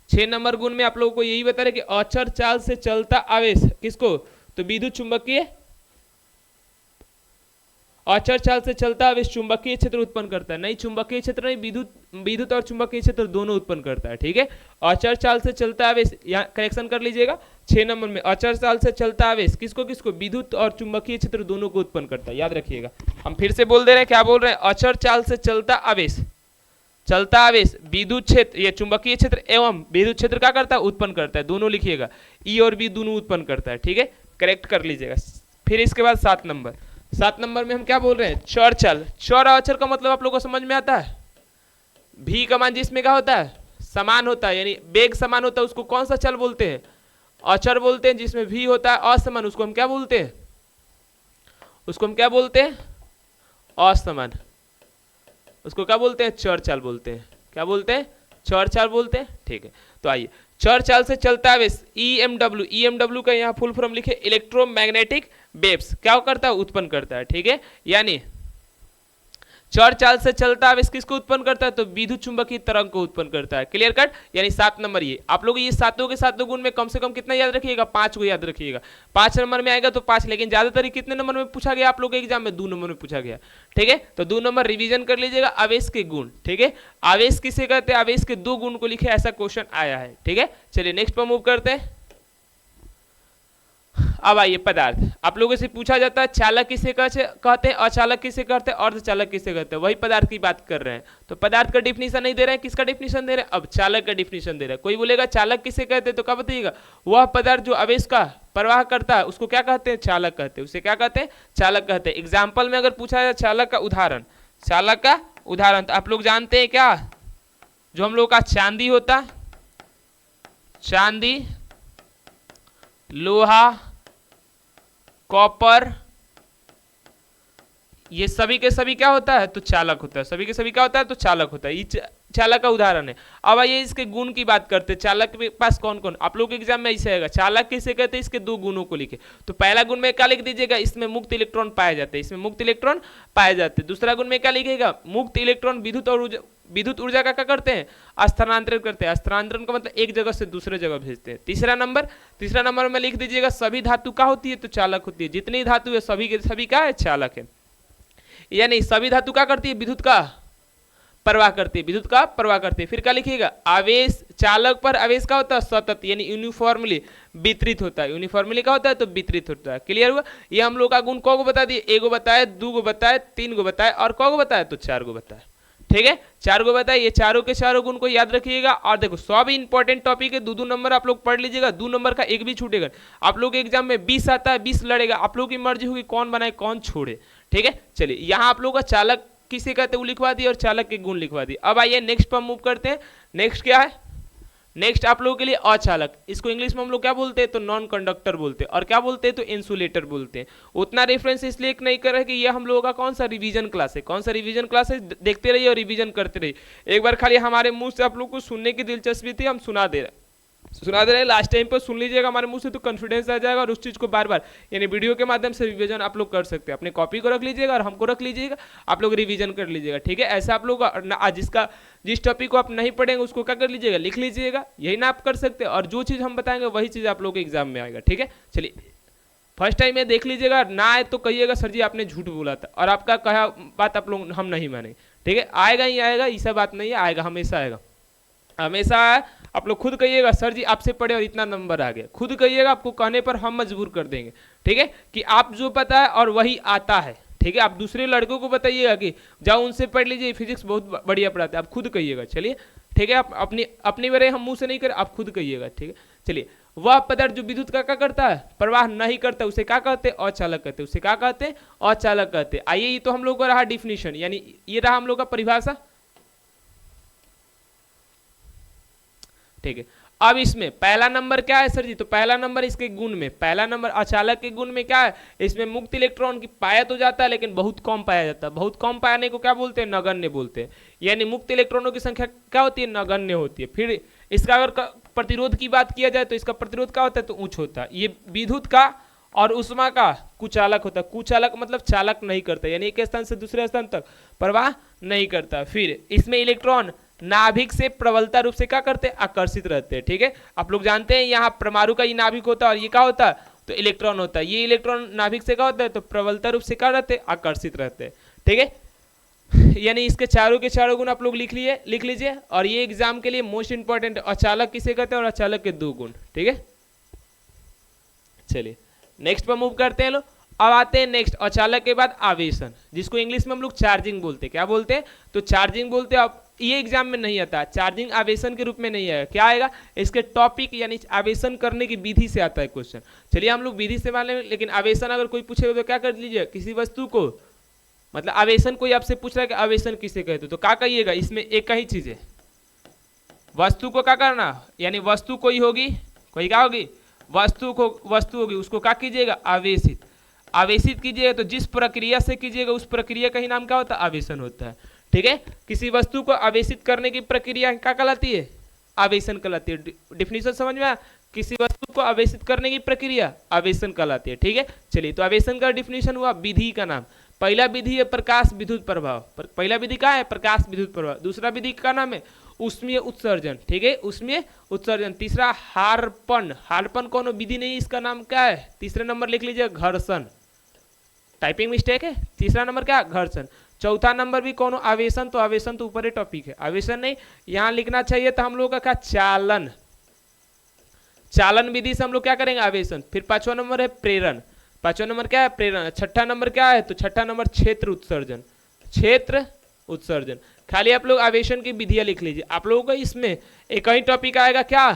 6 नंबर गुण में आप लोगों को यही बता रहे कि अचर चाल से चलता आवेश किसको, तो विद्युत चुंबकीय, अचर चाल से चलता आवेश चुंबकीय क्षेत्र उत्पन्न करता है। नहीं, चुंबकीय क्षेत्र नहीं, विद्युत और चुंबकीय क्षेत्र दोनों उत्पन्न करता है। ठीक है, अचर चाल से चलता आवेश, यहाँ करेक्शन कर लीजिएगा 6 नंबर में, अचर चाल से चलता आवेश किसको किसको, विद्युत और चुंबकीय क्षेत्र दोनों को उत्पन्न करता है। याद रखिएगा, हम फिर से बोल दे रहे हैं, क्या बोल रहे हैं, अचर चाल से चलता आवेश, चलता आवेश विद्युत क्षेत्र, ये चुंबकीय क्षेत्र एवं विद्युत क्षेत्र क्या करता है, उत्पन्न करता है। दोनों लिखिएगा, ई और बी दोनों उत्पन्न करता है। ठीक है, करेक्ट कर लीजिएगा। फिर इसके बाद 7 नंबर में हम क्या बोल रहे हैं, चर चाल। चर और अचर का मतलब आप लोगों को समझ में आता है। भी का मान जिसमें क्या होता है, समान होता है, यानी वेग समान होता है, उसको कौन सा चल बोलते हैं, अचर बोलते हैं। जिसमें भी होता है असमान, उसको हम क्या बोलते हैं, उसको हम क्या बोलते हैं, असमान, उसको क्या बोलते हैं, चर चाल बोलते हैं। क्या बोलते हैं, चर चाल बोलते हैं। ठीक है, तो आइए, चर चाल से चलता है EMW, EMW का यहाँ फुल फॉर्म लिखे, इलेक्ट्रोमैग्नेटिक वेव्स, क्या करता है, उत्पन्न करता है। ठीक है, यानी चर चाल से चलता आवेश किसको उत्पन्न करता है, तो विद्युत चुंबकीय तरंग को उत्पन्न करता है। क्लियर कट, यानी 7 नंबर ये आप लोग ये सातों के सातों गुण में कम से कम कितना याद रखिएगा, 5 को याद रखिएगा। 5 नंबर में आएगा तो 5, लेकिन ज्यादातर कितने नंबर में पूछा गया आप लोग के एग्जाम में, 2 नंबर में पूछा गया। ठीक है, तो 2 नंबर रिवीजन कर लीजिएगा। आवेश के गुण, ठीक है, आवेश किसे कहते हैं, आवेश के 2 गुण को लिखे, ऐसा क्वेश्चन आया है। ठीक है, चलिए नेक्स्ट पर मूव करते हैं। अब आइए पदार्थ, आप लोगों से पूछा जाता है चालक किसे कहते हैं, अचालक किसे कहते हैं, अर्धचालक किसे कहते हैं, वही पदार्थ की बात कर रहे हैं। तो पदार्थ का डिफिनीशन नहीं दे रहे हैं, किसका डिफिनीशन दे रहे हैं, अब चालक का डिफिनीशन दे रहे हैं। कोई बोलेगा चालक किसे कहते हैं, तो क्या बताइएगा, वह पदार्थ जो आवेश का प्रवाह करता है उसको क्या कहते हैं, चालक कहते हैं। उसे क्या कहते हैं, चालक कहते हैं। एग्जाम्पल में अगर पूछा जाए चालक का उदाहरण, चालक का उदाहरण, तो आप लोग जानते हैं क्या, जो हम लोग का चांदी होता, चांदी, लोहा, कॉपर, ये सभी के सभी क्या होता है, तो चालक होता है। सभी के सभी क्या होता है, तो चालक होता है। ये चालक का उदाहरण है। अब आइए इसके गुण की बात करते हैं। चालक के पास कौन कौन, आप लोग के एग्जाम में ऐसे आएगा, चालक किसे कहते हैं, इसके 2 गुणों को लिखे। तो पहला गुण में क्या लिख दीजिएगा, इसमें मुक्त इलेक्ट्रॉन पाए जाते हैं, इसमें मुक्त इलेक्ट्रॉन पाए जाते हैं। दूसरा गुण में क्या लिखेगा, मुक्त इलेक्ट्रॉन विद्युत ऊर्जा का क्या करते हैं, स्थानांतरण करते हैं। स्थानांतरण का मतलब एक जगह से दूसरे जगह भेजते हैं। तीसरा नंबर में लिख दीजिएगा, सभी धातु क्या होती है, तो चालक होती है। जितनी धातु है सभी के सभी क्या है, चालक है। यानी सभी धातु क्या करती है, विद्युत का प्रवाह करती है, विद्युत का प्रवाह करती है। फिर क्या लिखिएगा, आवेश, चालक पर आवेश का होता है सतत, यानी यूनिफॉर्मली वितरित होता है। यूनिफॉर्मली क्या होता है, तो वितरित होता है। क्लियर हुआ, ये हम लोग का गुण को बता दिए, 1 गो बताए, 2 गो बताए, 3 गो बताए, और को बताए, तो 4 गो बताए। ठीक है, 4 गो बताए, ये चारों के चारों गुण को याद रखिएगा। और देखो सब इंपॉर्टेंट टॉपिक है, 2 नंबर आप लोग पढ़ लीजिएगा, 2 नंबर का एक भी छूटेगा। आप लोग के एग्जाम में 20 आता है, 20 लड़ेगा, आप लोग की मर्जी होगी कौन बनाए कौन छोड़े। ठीक है, चलिए यहाँ आप लोग का चालक किसे कहते हैं वो लिखवा दिए और चालक के गुण लिखवा दिए। अब आइए नेक्स्ट पर मूव करते हैं। नेक्स्ट क्या है, नेक्स्ट आप लोगों के लिए अचालक, इसको इंग्लिश में हम लोग क्या बोलते हैं, तो नॉन कंडक्टर बोलते हैं, और क्या बोलते हैं, तो इंसुलेटर बोलते हैं। उतना रेफरेंस इसलिए नहीं कर रहे कि ये हम लोगों का कौन सा रिवीजन क्लास है, कौन सा रिवीजन क्लास है, देखते रहिए और रिवीजन करते रहिए। एक बार खाली हमारे मुंह से आप लोग को सुनने की दिलचस्पी थी, हम सुना दे रहे हैं। लास्ट टाइम पर सुन लीजिएगा हमारे मुंह से, तो कॉन्फिडेंस आ जाएगा और उस चीज़ को बार बार यानी वीडियो के माध्यम से रिवीजन आप लोग कर सकते हैं। अपने कॉपी को रख लीजिएगा और हमको रख लीजिएगा, आप लोग रिवीजन कर लीजिएगा। ठीक है, ऐसा आप लोग जिस टॉपिक को आप नहीं पढ़ेंगे उसको क्या कर लीजिएगा, लिख लीजिएगा। यही ना आप कर सकते हैं, और जो चीज़ हम बताएंगे वही चीज़ आप लोग के एग्जाम में आएगा। ठीक है, चलिए फर्स्ट टाइम ये देख लीजिएगा, ना आए तो कहिएगा सर जी आपने झूठ बोला था, और आपका कहा बात आप लोग हम नहीं मानेंगे। ठीक है, आएगा ही आएगा, ऐसा बात नहीं है, आएगा, हमेशा आएगा, हमेशा। आप लोग खुद कहिएगा सर जी आपसे पढ़े और इतना नंबर आ गया, खुद कहिएगा, आपको कहने पर हम मजबूर कर देंगे। ठीक है, कि आप जो पता है और वही आता है। ठीक है, आप दूसरे लड़कों को बताइएगा कि जाओ उनसे पढ़ लीजिए, फिजिक्स बहुत बढ़िया पढ़ाते हैं, आप खुद कहिएगा। चलिए ठीक है, आप अपनी बारे हम मुंह से नहीं करें, आप खुद कहिएगा। ठीक है, चलिए वह पदार्थ जो विद्युत का क्या करता है, प्रवाह नहीं करता, उसे क्या कहते हैं, अचालक कहते हैं। उसे क्या कहते हैं, अचालक कहते हैं। आइए, ये तो हम लोग का रहा डिफिनीशन, यानी ये रहा हम लोग का परिभाषा। ठीक है, अब इसमें पहला नंबर क्या है सर जी, तो पहला नंबर इसके गुण में, पहला नंबर अचालक के गुण में क्या है, इसमें मुक्त इलेक्ट्रॉन की पाया तो जाता है लेकिन बहुत कम पाया जाता है। बहुत कम पाने को क्या बोलते हैं, नगण्य बोलते हैं। यानी मुक्त इलेक्ट्रॉनों की संख्या क्या होती है, नगण्य होती है। फिर इसका अगर प्रतिरोध की बात किया जाए तो इसका प्रतिरोध क्या होता है, तो उच्च होता है। ये विद्युत का और उष्मा का कुचालक होता है। कुचालक मतलब चालक नहीं करता, यानी एक स्थान से दूसरे स्थान तक प्रवाह नहीं करता। फिर इसमें इलेक्ट्रॉन नाभिक से प्रबलता रूप से क्या करते हैं, आकर्षित रहते हैं। ठीक है, आप लोग जानते हैं यहाँ परमाणु का ये नाभिक होता है और ये क्या होता है, तो इलेक्ट्रॉन होता है। ये इलेक्ट्रॉन नाभिक से क्या होता है, तो प्रबलता रूप से क्या रहते हैं, आकर्षित रहते हैं। ठीक है, यानी इसके चारों के चारों गुण आप लोग लिख लीजिए। और ये एग्जाम के लिए मोस्ट इंपॉर्टेंट, अचालक किसे कहते हैं और अचालक के दो गुण। ठीक है, चलिए नेक्स्ट पर मूव करते हैं लोग। अब आते हैं नेक्स्ट, अचालक के बाद आवेशन, जिसको इंग्लिश में हम लोग चार्जिंग बोलते हैं। क्या बोलते हैं, तो चार्जिंग बोलते हैं। अब ये एग्जाम में नहीं आता, चार्जिंग आवेशन के रूप में नहीं आएगा। क्या आएगा, इसके टॉपिक यानी आवेशन करने की विधि से आता है क्वेश्चन। चलिए हम लोग विधि से मान लें, लेकिन आवेशन अगर कोई पूछेगा तो क्या कर लीजिए, किसी वस्तु को, मतलब आवेशन कोई आपसे पूछ रहा है कि आवेशन किसे कहते तो क्या कहिएगा, इसमें एक ही चीज है, वस्तु को क्या करना, यानी वस्तु कोई होगी, कोई क्या होगी, वस्तु होगी, उसको क्या कीजिएगा, आवेशित, आवेशित कीजिएगा। तो जिस प्रक्रिया से कीजिएगा उस प्रक्रिया का ही नाम क्या होता है, आवेशन होता है। ठीक है, किसी वस्तु को आवेशित करने की प्रक्रिया क्या कहलाती है, आवेशन कहलाती है। डिफिनीशन समझ में आया, किसी वस्तु को आवेशित करने की प्रक्रिया आवेशन कहलाती है। ठीक है, चलिए तो आवेशन का डिफिनीशन हुआ, विधि का नाम। पहला विधि है प्रकाश विद्युत प्रभाव, पहला विधि क्या है, प्रकाश विद्युत प्रभाव। दूसरा विधि का नाम है ऊष्मीय उत्सर्जन। ठीक है, ऊष्मीय उत्सर्जन। तीसरा हार्पण, हार्पण कौन विधि नहीं, इसका नाम क्या है, तीसरे नंबर लिख लीजिए घर्षण, टाइपिंग मिस्टेक है। तीसरा नंबर क्या, घर्षण। चौथा नंबर भी कौन, आवेशन, तो आवेशन तो ऊपर ही टॉपिक है, आवेशन नहीं, यहाँ लिखना चाहिए था हम लोग का क्या, चालन, चालन विधि से हम लोग क्या करेंगे, आवेशन। फिर पांचवा नंबर है प्रेरण, पांचवा नंबर क्या है, प्रेरण। छठा नंबर क्या है, तो छठा नंबर क्षेत्र उत्सर्जन, क्षेत्र उत्सर्जन। खाली आप लोग आवेशन की विधियां लिख लीजिए। आप लोगों को इसमें एक ही टॉपिक आएगा क्या,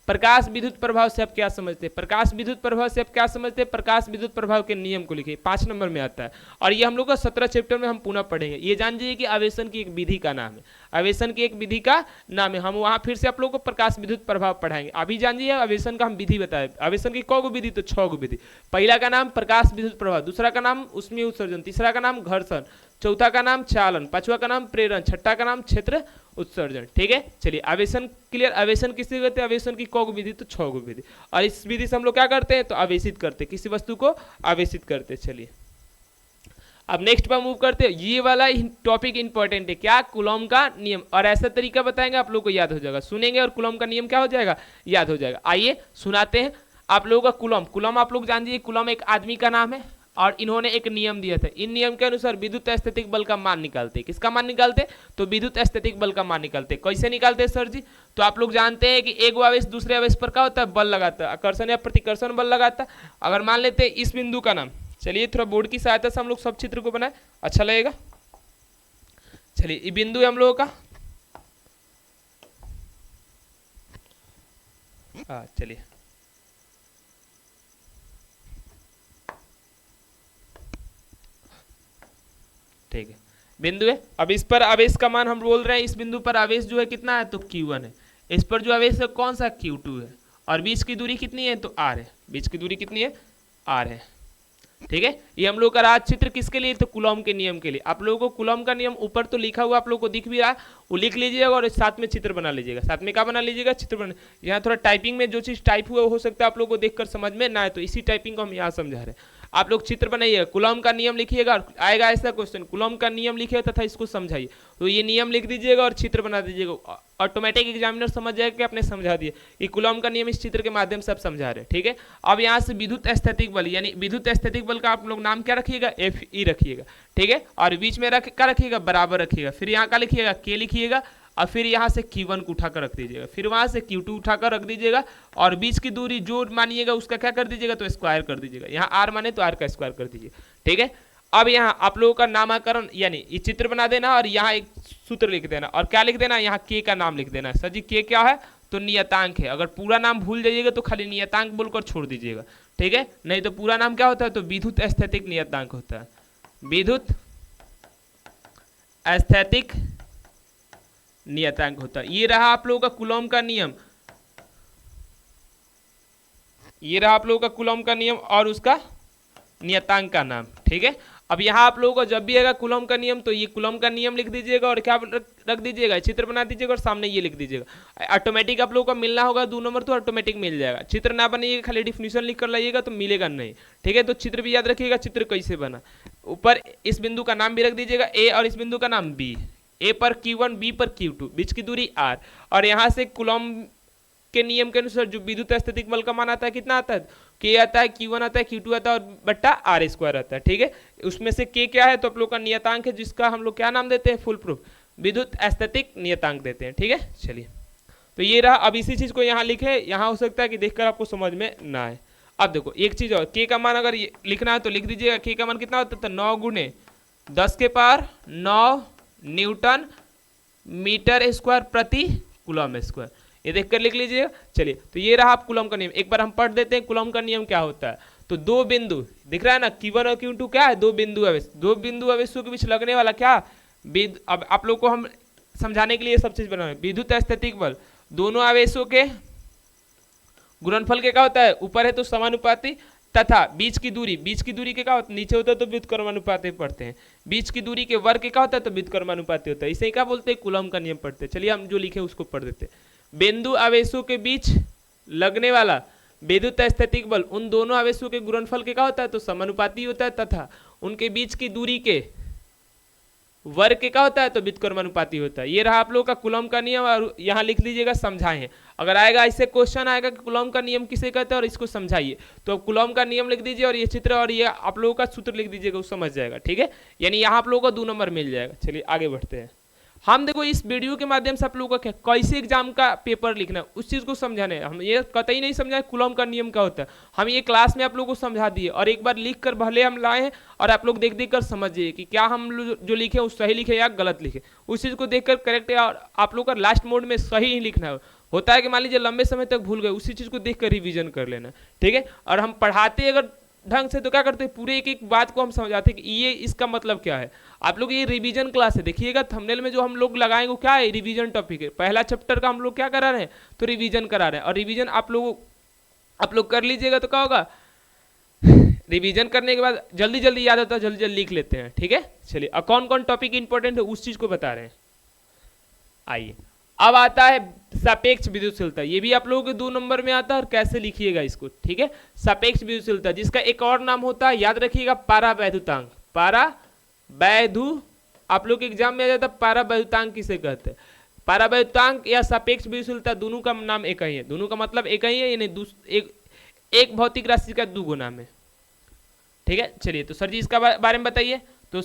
प्रकाश विद्युत प्रभाव से आप क्या समझते हैं, प्रकाश विद्युत प्रभाव से आप क्या समझते हैं, प्रकाश विद्युत प्रभाव के नियम को लिखिए, 5 नंबर में आता है। और ये हम लोग का 17 चैप्टर में हम पुनः पढ़ेंगे। ये जान जाइए कि आवेशन की एक विधि का नाम है, आवेशन की एक विधि का नाम है। हम वहां फिर से आप लोगों को प्रकाश विद्युत प्रभाव पढ़ाएंगे। अभी जान जाइए आवेशन का हम विधि बताए, आवेशन की कौ विधि, तो 6 विधि। पहला का नाम प्रकाश विद्युत प्रभाव, दूसरा का नाम ऊष्मीय उत्सर्जन, तीसरा का नाम घर्षण, चौथा का नाम चालन, पांचवा का नाम प्रेरण, छठा का नाम क्षेत्र उत्सर्जन। ठीक है, चलिए आवेशन क्लियर। आवेशन किसे कहते हैं, आवेशन की कौ विधि, तो 6 विधि। और इस विधि से हम लोग क्या करते हैं, तो आवेशित करते हैं, किसी वस्तु को आवेशित करते हैं। चलिए अब नेक्स्ट पर मूव करते हैं। ये वाला टॉपिक इंपॉर्टेंट है, क्या, कूलॉम का नियम। और ऐसा तरीका बताएंगे आप लोग को याद हो जाएगा, सुनेंगे और कूलॉम का नियम क्या हो जाएगा, याद हो जाएगा। आइए सुनाते हैं आप लोगों का कूलॉम। कूलॉम आप लोग जान दीजिए, कूलॉम एक आदमी का नाम है और इन्होंने एक नियम दिया था। इन नियम के अनुसार विद्युत स्थैतिक बल का मान निकालते। किसका मान निकालते, तो विद्युत स्थैतिक बल का मान निकालते। कैसे निकालते हैं सर जी, तो आप लोग जानते हैं कि एक आवेश दूसरे आवेश पर क्या होता है, बल लगाता है, आकर्षण या प्रतिकर्षण बल लगाता है। अगर मान लेते हैं इस बिंदु का नाम, चलिए थोड़ा बोर्ड की सहायता से हम लोग सब चित्र को बनाए, अच्छा लगेगा। चलिए ये बिंदु है हम लोगों का, चलिए ठीक है, बिंदु है। अब इस पर आवेश का मान हम बोल रहे हैं, इस बिंदु पर आवेश जो है कितना है, तो Q1 है। इस पर जो आवेश है कौन सा, Q2 है। और बीच की दूरी कितनी है, तो R है। बीच की दूरी कितनी है, R है। ठीक है, ये हम लोग का राज चित्र किसके लिए, तो कूलॉम के नियम के लिए। आप लोगों को कूलॉम का नियम ऊपर तो लिखा हुआ आप लोगों को दिख भी रहा, वो लिख लीजिएगा और साथ में चित्र बना लीजिएगा। साथ में क्या बना लीजिएगा, चित्र बना। यहाँ थोड़ा टाइपिंग में जो चीज टाइप हुआ हो सकता है आप लोगों को देखकर समझ में ना है, तो इसी टाइपिंग को हम यहाँ समझा रहे हैं। आप लोग चित्र बनाइएगा, कूलॉम का नियम लिखिएगा, आएगा ऐसा क्वेश्चन, कूलॉम का नियम लिखिए तथा इसको समझाइए। तो ये नियम लिख दीजिएगा और चित्र बना दीजिएगा, ऑटोमेटिक एग्जामिनर समझ जाएगा कि आपने समझा दिया कि कूलॉम का नियम इस चित्र के माध्यम से आप समझा रहे हैं। ठीक है, अब यहाँ से विद्युत स्थैतिक बल, यानी विद्युत स्थैतिक बल का आप लोग नाम क्या रखिएगा, Fe रखिएगा। ठीक है, और बीच में क्या रखिएगा, बराबर रखिएगा। फिर यहाँ क्या लिखिएगा, K लिखिएगा, और फिर यहाँ से Q1 को उठाकर रख दीजिएगा, फिर वहां से Q2 उठाकर रख दीजिएगा, और बीच की दूरी जो मानिएगा उसका क्या कर दीजिएगा, तो स्क्वायर कर दीजिएगा। यहाँ R माने तो R का स्क्वायर कर दीजिए। ठीक है, अब यहाँ आप लोगों का नामकरण, यानी ये चित्र बना देना और यहाँ एक सूत्र लिख देना, और क्या लिख देना, यहाँ K का नाम लिख देना। सर जी K क्या है, तो नियतांक है। अगर पूरा नाम भूल जाइएगा तो खाली नियतांक बोलकर छोड़ दीजिएगा। ठीक है, नहीं तो पूरा नाम क्या होता है, तो विद्युत स्थैतिक नियतांक होता है, विद्युत स्थैतिक नियतांक होता है। ये रहा आप लोगों का कूलॉम का नियम। ये रहा आप लोगों का कूलॉम का नियम और उसका नियतांक का नाम। ठीक है, अब यहाँ आप लोगों को जब भी आएगा कूलॉम का नियम तो ये कूलॉम का नियम लिख दीजिएगा और क्या रख दीजिएगा, चित्र बना दीजिएगा और सामने ये लिख दीजिएगा। ऑटोमेटिक आप लोगों को मिलना होगा 2 नंबर तो ऑटोमेटिक मिल जाएगा। चित्र ना बनाइएगा, खाली डिफिनीशन लिख कर लाइएगा तो मिलेगा नहीं। ठीक है, तो चित्र भी याद रखिएगा, चित्र कैसे बना। ऊपर इस बिंदु का नाम भी रख दीजिएगा ए और इस बिंदु का नाम बी। ए पर Q1, बी पर Q2, बीच की दूरी r, और यहाँ से कूलॉम के नियम के अनुसार जो विद्युत स्थैतिक बल का मान आता है कितना आता है, K आता है, Q1 आता है, Q2 आता है और बट्टा R स्क्वायर आता है। ठीक है, उसमें से K क्या है तो आप लोग का नियतांक है, जिसका हम लोग क्या नाम देते हैं, फुल प्रूफ विद्युत स्थैतिक नियतांक देते हैं। ठीक है, चलिए तो ये रहा। अब इसी चीज को यहाँ लिखे, यहाँ हो सकता है कि देखकर आपको समझ में ना आए। अब देखो एक चीज और, K का मान अगर लिखना है तो लिख दीजिएगा, K का मान कितना होता है, 9 गुणे 10 के पावर 9 न्यूटन मीटर स्क्वायर प्रति कूलॉम स्क्वायर, ये देखकर लिख लीजिएगा। चलिए तो ये रहा आप कूलॉम का नियम, एक बार हम पढ़ देते हैं कूलॉम का नियम क्या होता है। तो दो बिंदु दिख रहा है ना, Q1 और Q2 क्या है, दो बिंदु आवेश, दो बिंदु आवेशों के बीच लगने वाला क्या, अब आप लोग को हम समझाने के लिए सब चीज बना, विद्युत स्थैतिक बल दोनों आवेशों के गुणनफल के क्या होता है, ऊपर है तो समानुपाती, तथा बीच की दूरी के क्या होता है, नीचे होता है तो व्युत्क्रमानुपाती पढ़ते हैं, बीच की दूरी के वर्ग के क्या होता है तो व्युत्क्रमानुपाती होता है। इसे क्या बोलते हैं, कूलॉम का नियम पढ़ते हैं। चलिए हम जो लिखे उसको पढ़ देते हैं। बिंदु आवेशों के बीच लगने वाला विद्युत स्थैतिक बल उन दोनों आवेशों के गुणनफल के क्या होता है तो समानुपाती होता है, तथा उनके बीच की दूरी के वर्ग के क्या होता है तो व्युत्क्रमानुपाती होता है। ये रहा आप लोगों का कूलॉम का नियम, और यहाँ लिख लीजिएगा समझाएं। अगर आएगा इससे क्वेश्चन आएगा कि कूलॉम का नियम किसे कहते हैं और इसको समझाइए, तो कूलॉम का नियम लिख दीजिए और ये चित्र और ये आप लोगों का सूत्र लिख दीजिएगा, वो समझ जाएगा। ठीक है, यानी यहाँ आप लोगों को 2 नंबर मिल जाएगा। चलिए आगे बढ़ते हैं। हम देखो इस वीडियो के माध्यम से आप लोगों का कैसे एग्जाम का पेपर लिखना है उस चीज को समझाने, हम ये कतई नहीं समझाए कूलॉम का नियम क्या होता है, हम ये क्लास में आप लोगों को समझा दिए और एक बार लिख कर भले हम लाए हैं और आप लोग देख देख कर समझिए कि क्या हम जो लिखे वो सही लिखे या गलत लिखे, उस चीज को देखकर करेक्ट है। और आप लोग का लास्ट मोड में सही ही लिखना होता है कि मान लीजिए लंबे समय तक भूल गए, उसी चीज को देख कर रिविजन कर लेना। ठीक है, और हम पढ़ाते अगर ढंग से तो क्या करते हैं, पूरे एक एक बात को हम समझाते हैं कि ये इसका मतलब क्या है। आप लोग ये रिवीजन क्लास है, देखिएगा थंबनेल में जो हम लोग लगाएंगे वो क्या है, रिवीजन टॉपिक है। पहला चैप्टर का हम लोग क्या करा रहे हैं तो रिवीजन करा रहे हैं, और रिवीजन आप लोग कर लीजिएगा तो क्या होगा, रिवीजन करने के बाद जल्दी जल्दी याद होता है, जल्दी जल्दी लिख लेते हैं। ठीक है, चलिए अब कौन कौन टॉपिक इंपॉर्टेंट है उस चीज को बता रहे हैं। आइए अब आता है सापेक्ष विद्युतशीलता, ये भी आप लोगों के 2 नंबर में आता है और कैसे लिखिएगा इसको। ठीक है, सापेक्ष विद्युतशीलता जिसका एक और नाम होता है, याद रखिएगा, पारावैद्युतांक। पारावैद्यु आप लोग के एग्जाम में आ जाता है, पारावैद्युतांक किसे कहते हैं। पारावैद्युतांक या सापेक्ष विद्युतशीलता दोनों का नाम एक ही है, दोनों का मतलब एक ही है, यानी एक भौतिक राशि का 2 नाम है। ठीक है, चलिए तो सर जी इसका बारे में बताइए। तो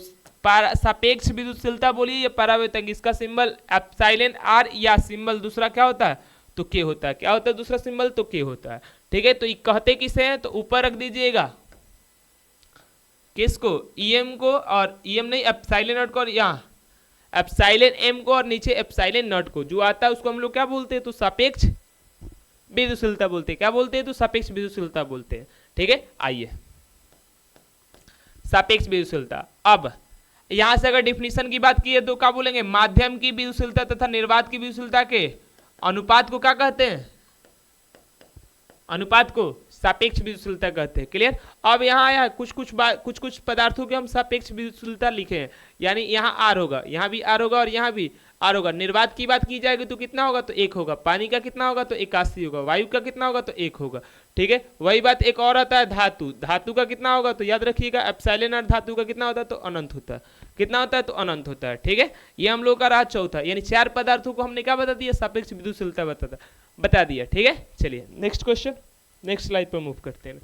सापेक्ष विद्युतशीलता बोलिए या परावैद्युतांक, इसका सिंबल एप्सिलॉन आर या सिंबल दूसरा क्या होता है तो के होता है। क्या होता है दूसरा सिंबल तो के होता है। ठीक है, तो ये कहते किसे हैं तो ऊपर रख दीजिएगा किसको, ईएम को, और ईएम नहीं एप्सिलॉन नॉट को, और यहाँ एप्सिलॉन एम को और नीचे एप्सिलॉन नॉट को, जो आता है उसको हम लोग क्या बोलते हैं तो सापेक्ष विद्युतशीलता बोलते हैं। क्या बोलते हैं तो सापेक्ष विद्युतशीलता बोलते हैं। ठीक है, आइए सापेक्ष विद्युतशीलता। अब यहां से अगर डिफिनीशन की बात की है तो क्या बोलेंगे, माध्यम की विद्युतशीलता तथा निर्वात की विद्युतशीलता के अनुपात को क्या कहते हैं, अनुपात को सापेक्ष विद्युतशीलता कहते हैं। क्लियर। अब यहाँ आया कुछ पदार्थों के हम सापेक्ष विद्युतशीलता लिखे हैं, यानी यहाँ आर होगा, यहाँ भी आर होगा और यहाँ भी आर होगा। निर्वात की बात की जाएगी तो कितना होगा तो 1 होगा, पानी का कितना होगा तो 81 होगा, वायु का कितना होगा तो 1 होगा। ठीक है, वही बात एक और आता है धातु का कितना होगा तो याद रखिएगा एप्सिलॉन आर धातु का कितना होता है तो अनंत होता है। कितना होता है तो अनंत होता है। ठीक है, ये हम लोग का रहा चौथा, यानी 4 पदार्थों को हमने क्या बता दिया, सापेक्ष विद्युतशीलता बता दिया। ठीक है, चलिए नेक्स्ट क्वेश्चन, नेक्स्ट स्लाइड पर मूव करते हैं।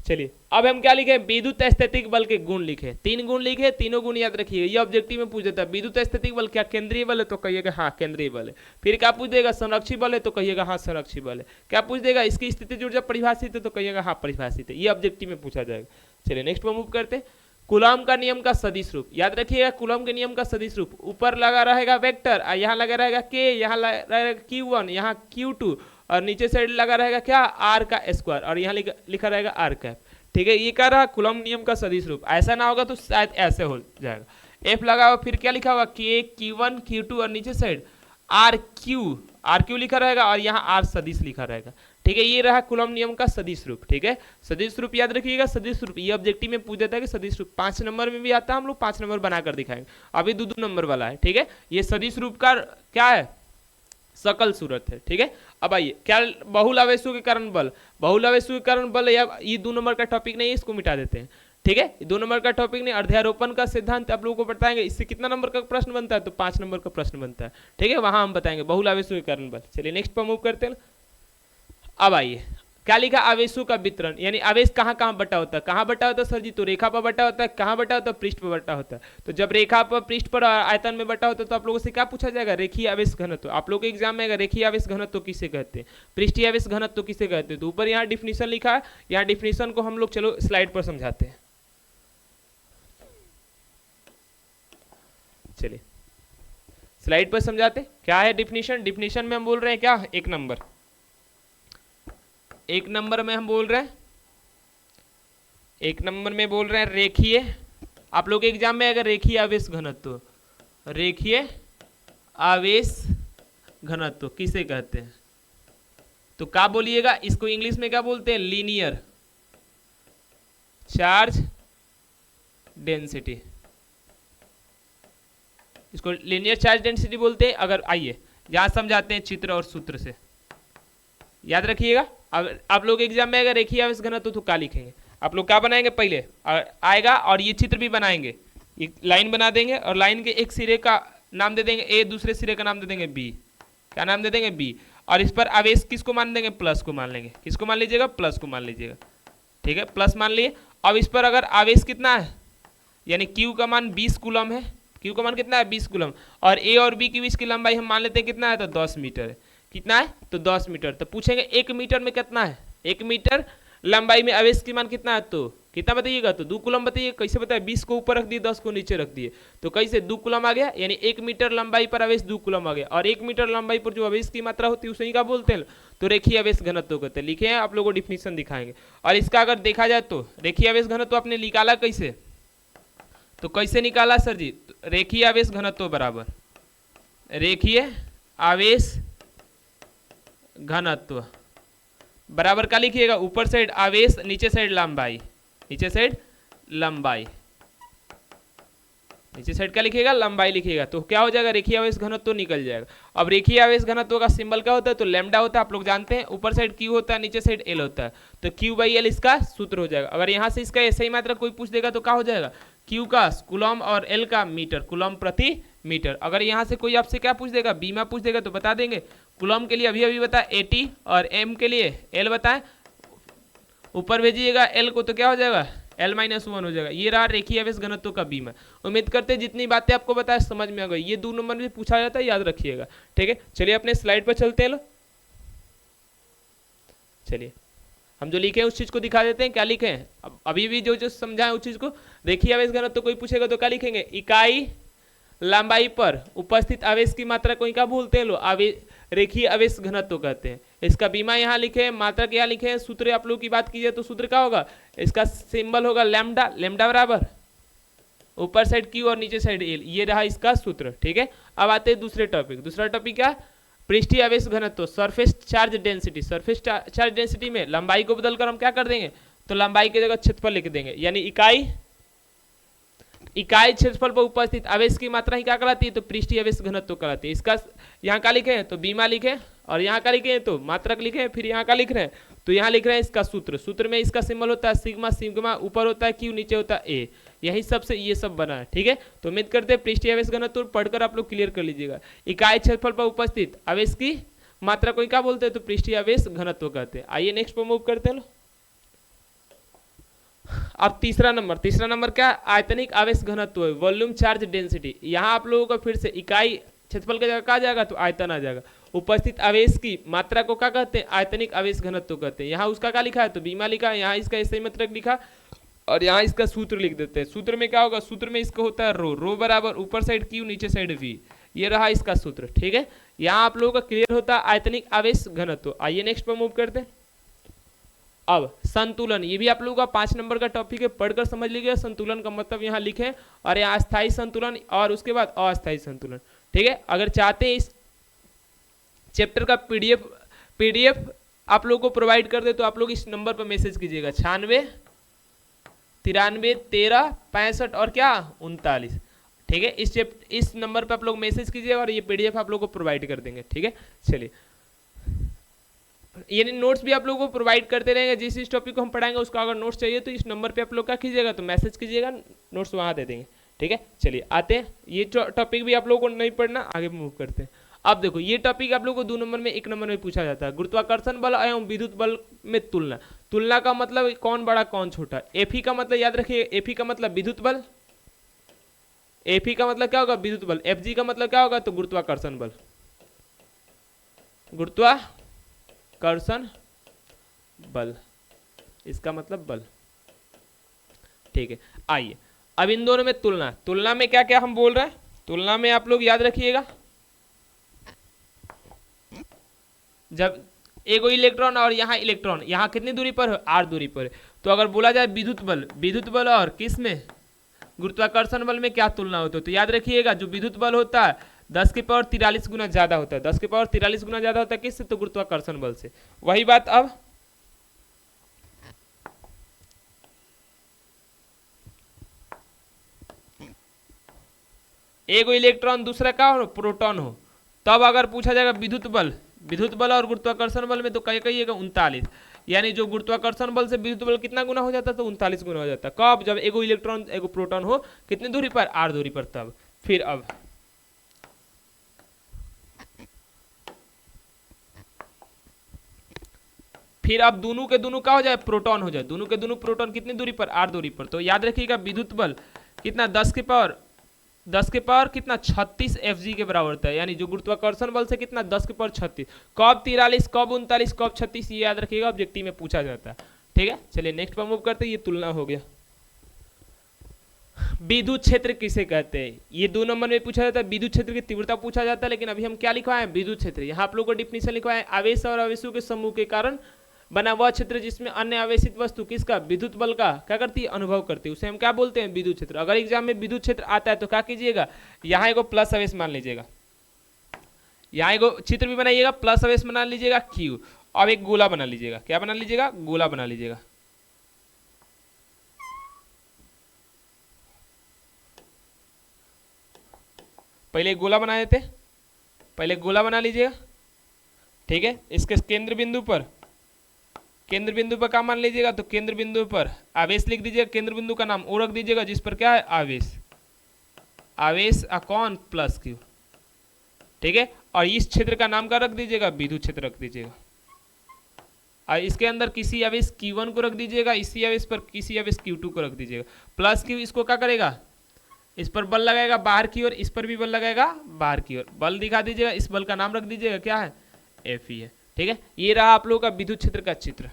चलिए अब हम क्या लिखे, विद्युत स्थैतिक बल के गुण लिखे, 3 गुण लिखे, तीनों गुण याद रखिएगा। ये ऑब्जेक्टिव में पूछ देता है विद्युत स्थैतिक बल क्या केंद्रीय बल है तो कहिएगा हाँ केंद्रीय बल है। फिर क्या पूछ देगा, संरक्षी बल है तो कहिएगा हाँ संरक्षी बल है। क्या पूछ देगा, इसकी स्थिति ऊर्जा परिभाषित है तो कहिएगा हाँ परिभाषित है। ये ऑब्जेक्टिव में पूछा जाएगा। चलिए नेक्स्ट पर मूव करते हैं। कूलॉम का नियम का सदिश रूप, याद रखिएगा कूलॉम के नियम का सदिश रूप, ऊपर लगा रहेगा वेक्टर, यहाँ लगा रहेगा के, यहाँ लगा रहेगा Q1, यहाँ Q2, और नीचे साइड लगा रहेगा क्या आर का स्क्वायर, और यहाँ लिखा रहेगा आर कैप। ठीक है, ये क्या रहा कूलॉम नियम का सदिश रूप। ऐसा ना होगा तो शायद ऐसे हो जाएगा, एफ लगा हुआ, फिर क्या लिखा होगा के Q1 Q2 और नीचे साइड आर क्यू लिखा रहेगा और यहाँ आर सदिश लिखा रहेगा। ठीक है। ये रहा कूलम्ब नियम का सदिश रूप, ठीक है। सदिश रूप याद रखिएगा, सदिश रूप ये ऑब्जेक्टिव में पूछ जाता है कि सदिश रूप 5 नंबर में भी आता है, हम लोग 5 नंबर बनाकर दिखाएंगे, अभी 2-2 नंबर वाला है, ठीक है। ये सदिश रूप का क्या है, सकल सूरत है, ठीक है। अब आइए क्या बहुल आवेशों के कारण बल, बहुल आवेशों के कारण बल, या ये 2 नंबर का टॉपिक नहीं है, इसको मिटा देते हैं, ठीक है। 2 नंबर का टॉपिक नहीं, अध्यारोपण का सिद्धांत आप लोगों को बताएंगे, इससे कितना नंबर का प्रश्न बनता है, तो 5 नंबर का प्रश्न बनता है, ठीक है, वहां हम बताएंगे बहुल आवेशों के कारण बल। चलिए नेक्स्ट पर मूव करते हैं। अब आइए क्या लिखा, आवेशों का वितरण, यानी आवेश कहाँ कहाँ बटा होता है, कहाँ बटा होता है सर जी, तो रेखा पर बटा होता है, कहाँ बटा होता है, पृष्ठ पर बटा होता है। तो जब रेखा पर, पृष्ठ पर, आयतन में बटा होता है तो आप लोगों से क्या पूछा जाएगा, रेखीय आवेश घनत्व। आप लोगों के एग्जाम में अगर रेखीय आवेश घनत्व किसे कहते हैं, पृष्ठीय आवेश घनत्व किसे कहते हैं, तो ऊपर यहाँ डिफिनीशन लिखा है, यहाँ डिफिनीशन को हम लोग चलो स्लाइड पर समझाते हैं। चलिए स्लाइड पर समझाते क्या है डिफिनीशन। डिफिनीशन में हम बोल रहे हैं क्या, 1 नंबर, 1 नंबर में हम बोल रहे हैं, 1 नंबर में बोल रहे हैं रेखीय, आप लोग के एग्जाम में अगर रेखीय आवेश घनत्व, रेखीय आवेश घनत्व किसे कहते हैं, तो क्या बोलिएगा, इसको इंग्लिश में क्या बोलते हैं, लीनियर चार्ज डेंसिटी, इसको लीनियर चार्ज डेंसिटी बोलते हैं। अगर आइए यहां समझाते हैं चित्र और सूत्र से, याद रखिएगा। अगर आप लोग एग्जाम में अगर रेखीय आवेश घनत्व तो क्या लिखेंगे, आप लोग क्या बनाएंगे, पहले आएगा और ये चित्र भी बनाएंगे, एक लाइन बना देंगे और लाइन के एक सिरे का नाम दे देंगे ए, दूसरे सिरे का नाम दे देंगे बी, क्या नाम दे देंगे, बी, और इस पर आवेश किसको मान देंगे, प्लस को मान लेंगे, किसको मान लीजिएगा, प्लस को मान लीजिएगा, ठीक है, प्लस मान लिए। अब इस पर अगर आवेश कितना है, यानी क्यू का मान 20 कूलम है, क्यू का मान कितना है, 20 कूलम, और ए और बी के बीच की लंबाई हम मान लेते हैं कितना है, तो 10 मीटर है, कितना है, तो 10 मीटर। तो पूछेंगे 1 मीटर में कितना है, 1 मीटर लंबाई में आवेश की मान कितना है, तो कितना बताइएगा, तो 2 कूलम बताइए। कैसे बताए, 20 को ऊपर रख दिए, 10 को नीचे रख दिए, तो कैसे 2 कूलम आ गया, यानी 1 मीटर लंबाई पर आवेश 2 कूलम आ गया, और 1 मीटर लंबाई पर जो आवेश की मात्रा होती है उसे क्या बोलते हैं, तो रेखीय आवेश घनत्व कहते हैं। लिखे हैं, आप लोगों को डिफिनीशन दिखाएंगे। और इसका अगर देखा जाए तो रेखीय आवेश घनत्व आपने निकाला कैसे, तो कैसे निकाला सर जी, रेखीय आवेश घनत्व बराबर रेखीय आवेश घनत्व बराबर क्या लिखिएगा, ऊपर साइड आवेश, नीचे साइड लंबाई, नीचे साइड लंबाई, नीचे साइड क्या लिखिएगा, लंबाई लिखिएगा, तो क्या हो जाएगा, रेखीय आवेश घनत्व निकल जाएगा। अब रेखीय आवेश घनत्व का सिंबल क्या होता है, तो लैम्डा होता है, आप लोग जानते हैं, ऊपर साइड क्यू होता है, नीचे साइड एल होता है, तो क्यू बाई एल इसका सूत्र हो जाएगा। अगर यहाँ से इसका ऐसे ही मात्रा कोई पूछ देगा तो क्या हो जाएगा, क्यू का कूलम और एल का मीटर, कूलम प्रति मीटर। अगर यहाँ से कोई आपसे क्या पूछ देगा, बीमा पूछ देगा तो बता देंगे, कूलम के लिए अभी अभी बताए 80 और एम के लिए एल बताएं, ऊपर भेजिएगा एल को तो क्या हो जाएगा, L-1 हो जाएगा। ये रहा रेखीय आवेश घनत्व का बीमा। उम्मीद करते हैं जितनी बातें आपको बताया समझ में आ गई। ये 2 नंबर में पूछा जाता है, याद रखिएगा, ठीक है। चलिए अपने स्लाइड पर चलते हैं। लो चलिए हम जो लिखे हैं उस चीज को दिखा देते हैं, क्या लिखे हैं, अभी भी जो समझाएं उस चीज को। रेखीय आवेश घनत्व कोई पूछेगा तो क्या लिखेंगे, इकाई लंबाई पर उपस्थित आवेश की मात्रा को क्या बोलते हैं, लो रेखीय आवेश घनत्व कहते हैं। इसका बीमा यहाँ लिखे हैं, मात्रक यहाँ लिखे हैं, सूत्र आप लोग की बात कीजिए तो सूत्र क्या होगा, इसका सिंबल होगा लैम्डा, लैम्डा बराबर ऊपर साइड क्यू और नीचे साइड एल, ये रहा इसका सूत्र, ठीक है। अब आते हैं दूसरे टॉपिक। दूसरा टॉपिक क्या, पृष्ठीय आवेश घनत्व, surface charge density. Surface charge density में लंबाई को बदलकर हम क्या कर देंगे, तो लंबाई की जगह क्षेत्रफल लिख देंगे, यानी इकाई क्षेत्रफल पर उपस्थित आवेश की मात्रा ही क्या कहलाती है, तो पृष्ठीय आवेश घनत्व कहलाती है। इसका यहाँ क्या लिखे हैं, तो बीमा लिखे, और यहाँ क्या लिखे हैं, तो मात्रक लिखे, फिर यहाँ क्या लिख रहे हैं, तो यहाँ लिख रहे हैं इसका सूत्र। सूत्र में इसका सिंबल होता है सिग्मा, सिग्मा ऊपर होता है क्यू, नीचे होता है ए, यही सबसे ये सब बना है, ठीक है। तो उम्मीद करते हैं पृष्ठीय आवेश घनत्व पढ़कर आप लोग क्लियर कर लीजिएगा। इकाई क्षेत्रफल पर उपस्थित आवेश की मात्रा को क्या बोलते हैं, तो पृष्ठीय आवेश घनत्व कहते हैं। आइए नेक्स्ट पर मूव करते हैं। अब तीसरा नंबर क्या, आयतनिक आवेश घनत्व, वॉल्यूम चार्ज डेंसिटी। यहाँ आप लोगों का फिर से इकाई क्षेत्रफल की जगह क्या आ जाएगा, तो आयतन आ जाएगा। उपस्थित आवेश की मात्रा को क्या कहते हैं, आयतनिक आवेश घनत्व कहते हैं। यहाँ उसका क्या लिखा है, तो बीमा लिखा है, यहाँ इसका ऐसे ही मात्रक लिखा, और यहाँ इसका सूत्र लिख देते हैं। सूत्र में क्या होगा, सूत्र में इसका होता है रो, रो बराबर ऊपर साइड क्यू, नीचे साइड वी, ये रहा इसका सूत्र, ठीक है। यहाँ आप लोगों का क्लियर होता है आयतनिक आवेश घनत्व। आइए नेक्स्ट पर मूव करते हैं। अब संतुलन, ये भी आप लोगों का 5 नंबर का टॉपिक है, पढ़कर समझ लीजिएगा। संतुलन का मतलब यहाँ लिखे, और यहाँ स्थायी संतुलन और उसके बाद अस्थायी संतुलन, ठीक है। अगर चाहते हैं इस चैप्टर का पीडीएफ आप लोग को प्रोवाइड कर दे तो आप लोग इस नंबर पर मैसेज कीजिएगा 96 93 13 65 और क्या 39। ठीक है, इस नंबर पे आप लोग मैसेज कीजिएगा और ये पीडीएफ आप लोग को प्रोवाइड कर देंगे। ठीक है, चलिए, यानी नोट्स भी आप लोगों को प्रोवाइड करते रहेंगे। जिस टॉपिक को हम पढ़ाएंगे उसका अगर नोट्स चाहिए तो इस नंबर पे आप लोग क्या कीजिएगा, तो मैसेज कीजिएगा, नोट्स वहाँ दे देंगे। ठीक है, चलिए आते हैं, ये टॉपिक भी आप लोगों को नहीं पढ़ना, आगे मूव करते हैं। अब देखो ये टॉपिक आप लोगों को 2 नंबर में 1 नंबर में पूछा जाता है, गुरुत्वाकर्षण बल एवं विद्युत बल में तुलना। तुलना का मतलब कौन बड़ा कौन छोटा। एफई का मतलब याद रखिए, एफई का मतलब विद्युत बल, एफई का मतलब क्या होगा, विद्युत बल। एफजी का मतलब क्या होगा, तो गुरुत्वाकर्षण बल, गुरुत्वाकर्षण बल, इसका मतलब बल। ठीक है, आइए अब इन दोनों में तुलना। तुलना में क्या क्या हम बोल रहे हैं, तुलना में आप लोग याद रखिएगा, जब एगो इलेक्ट्रॉन और यहाँ इलेक्ट्रॉन यहाँ कितनी दूरी पर है, r दूरी पर है, तो अगर बोला जाए विद्युत बल और किस में, गुरुत्वाकर्षण बल में क्या तुलना होती है, तो याद रखिएगा जो विद्युत बल होता है 10 की पावर 43 गुना ज्यादा होता है, 10 की पावर 43 गुना ज्यादा होता है किससे, तो गुरुत्वाकर्षण बल से। वही बात अब एगो इलेक्ट्रॉन दूसरा क्या हो, प्रोटॉन हो, तब अगर पूछा जाएगा विद्युत बल और गुरुत्वाकर्षण बल में, तो कहिएगा 39। यानी जो गुरुत्वाकर्षण बल से विद्युत बल कितना गुना हो जाता है, तो 39 गुना हो जाता है। कब, जब एगो इलेक्ट्रॉन एगो प्रोटॉन हो कितनी दूरी पर, r दूरी पर, तब। फिर अब दोनों के दोनों क्या हो जाए, प्रोटॉन हो जाए, दोनों के दोनों प्रोटॉन कितनी दूरी पर, r दूरी पर। तो याद रखिएगा विद्युत बल कितना 10 के पावर कितना 36 Fg के बराबर होता है। यानी जो गुरुत्वाकर्षण बल से कितना 10 के पावर 36, कब 43, कब 39, कब 36, ये याद रखिएगा, ऑब्जेक्टिव में पूछा जाता है। ठीक है, चलिए नेक्स्ट पर मूव करते हैं। ये तुलना हो गया। विद्युत क्षेत्र किसे कहते हैं, ये 2 नंबर में पूछा जाता है। विद्युत क्षेत्र की तीव्रता पूछा जाता है, लेकिन अभी हम क्या लिखवाए हैं, विद्युत क्षेत्र। यहाँ आप लोग को डिफिनीशन लिखवाए, आवेश और आवेशों के समूह के कारण बना वह क्षेत्र जिसमें अन्य आवेशित वस्तु किसका, विद्युत बल का क्या करती है, अनुभव करती है, उसे हम क्या बोलते हैं, विद्युत क्षेत्र। अगर एग्जाम में विद्युत क्षेत्र आता है तो क्या कीजिएगा, यहाँ एगो प्लस आवेश मान लीजिएगा, यहाँ एगो चित्र भी बनाइएगा, प्लस आवेश बना लीजिएगा Q। अब एक गोला बना लीजिएगा, क्या बना लीजिएगा, गोला बना लीजिएगा। पहले एक गोला बना देते, पहले गोला बना लीजिएगा। ठीक है, इसके केंद्र बिंदु पर क्या मान लीजिएगा, तो केंद्र बिंदु पर आवेश लिख दीजिएगा, केंद्र बिंदु का नाम ओ रख दीजिएगा जिस पर क्या है, आवेश कौन, प्लस Q। ठीक है, और इस क्षेत्र का नाम क्या रख दीजिएगा, विद्युत क्षेत्र रख दीजिएगा। और इसके अंदर किसी आवेश Q1 को रख दीजिएगा, इसी आवेश पर किसी आवेश Q2 को रख दीजिएगा। प्लस Q इसको क्या करेगा, इस पर बल लगाएगा बाहर की ओर, इस पर भी बल लगाएगा बाहर की ओर, बल दिखा दीजिएगा, इस बल का नाम रख दीजिएगा क्या है, Fe है। ठीक है, ये रहा आप लोगों का विद्युत क्षेत्र का चित्र।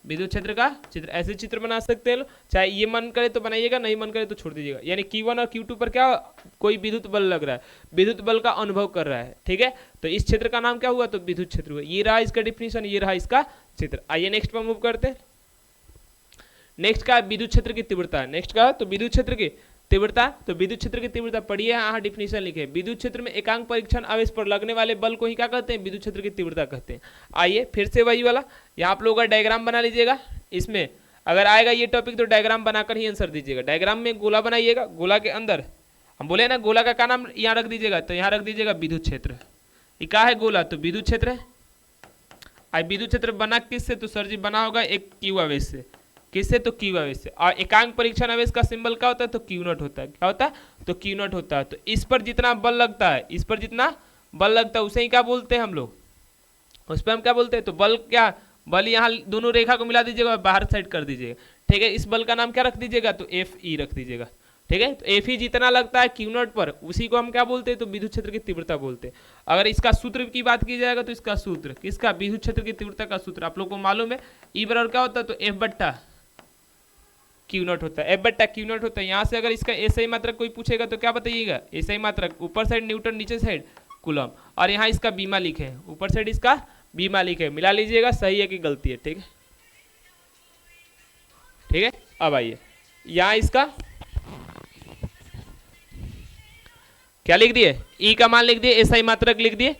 विद्युत क्षेत्र का चित्र ऐसे चित्र बना सकते हैं, चाहे ये मन करे तो बनाइएगा, नहीं मन करे तो छोड़ दीजिएगा। यानी Q1 और Q2 पर क्या कोई विद्युत बल लग रहा है, विद्युत बल का अनुभव कर रहा है। ठीक है, तो इस क्षेत्र का नाम क्या हुआ, तो विद्युत क्षेत्र हुआ। ये रहा इसका डिफिनीशन, ये रहा इसका चित्र। आइए नेक्स्ट पर मूव करते हैं। नेक्स्ट का विद्युत क्षेत्र की तीव्रता, नेक्स्ट का तो विद्युत क्षेत्र की तीव्रता। तो विद्युत क्षेत्र की तीव्रता पढ़िए, यहाँ डिफिनीशन लिखे, विद्युत क्षेत्र में एकांक परीक्षण आवेश पर लगने वाले बल को ही क्या कहते हैं, विद्युत क्षेत्र की तीव्रता कहते हैं। आइए फिर से वही वाला, यहाँ आप लोगों का डायग्राम बना लीजिएगा। इसमें अगर आएगा ये टॉपिक तो डायग्राम बनाकर ही आंसर दीजिएगा। डायग्राम में गोला बनाइएगा, गोला के अंदर हम बोले ना गोला का क्या नाम यहाँ रख दीजिएगा, तो यहाँ रख दीजिएगा विद्युत क्षेत्र। ये क्या है, गोला, तो विद्युत क्षेत्र है। अब विद्युत क्षेत्र बना किससे, तो सर जी बना होगा एक Q आवेश से, किससे, तो Q आवेश से। और एकांक परीक्षण आवेश का सिंबल क्या होता है, तो Q0 होता है। क्या होता है, तो Q0 होता है। तो इस पर जितना बल लगता है, इस पर जितना बल लगता है उसे ही क्या बोलते हैं हम लोग, उस पर हम क्या बोलते हैं, तो बल क्या, बल यहाँ दोनों रेखा को मिला दीजिएगा, बाहर साइड कर दीजिएगा। ठीक है, इस बल का नाम क्या रख दीजिएगा, तो Fe रख दीजिएगा। ठीक है, तो Fe जितना लगता है Q0 पर, उसी को हम क्या बोलते हैं, तो विद्युत क्षेत्र की तीव्रता बोलते हैं। अगर इसका सूत्र की बात की जाएगा तो इसका सूत्र किसका, विद्युत क्षेत्र की तीव्रता का सूत्र आप लोग को मालूम है, E बराबर क्या होता है, तो F/Q0 होता है, F/Q0 होता है। यहाँ से अगर इसका SI मात्रक कोई पूछेगा तो क्या बताइएगा, SI मात्रक ऊपर साइड न्यूटन, नीचे साइड कूलम, और यहाँ इसका बीमा लिखे है, ऊपर साइड इसका बीमा लिखे, मिला लीजिएगा, सही है कि गलती है। ठीक है, ठीक है। अब आइए यहाँ इसका क्या लिख दिए, E का मान लिख दिए, SI मात्रक लिख दिए,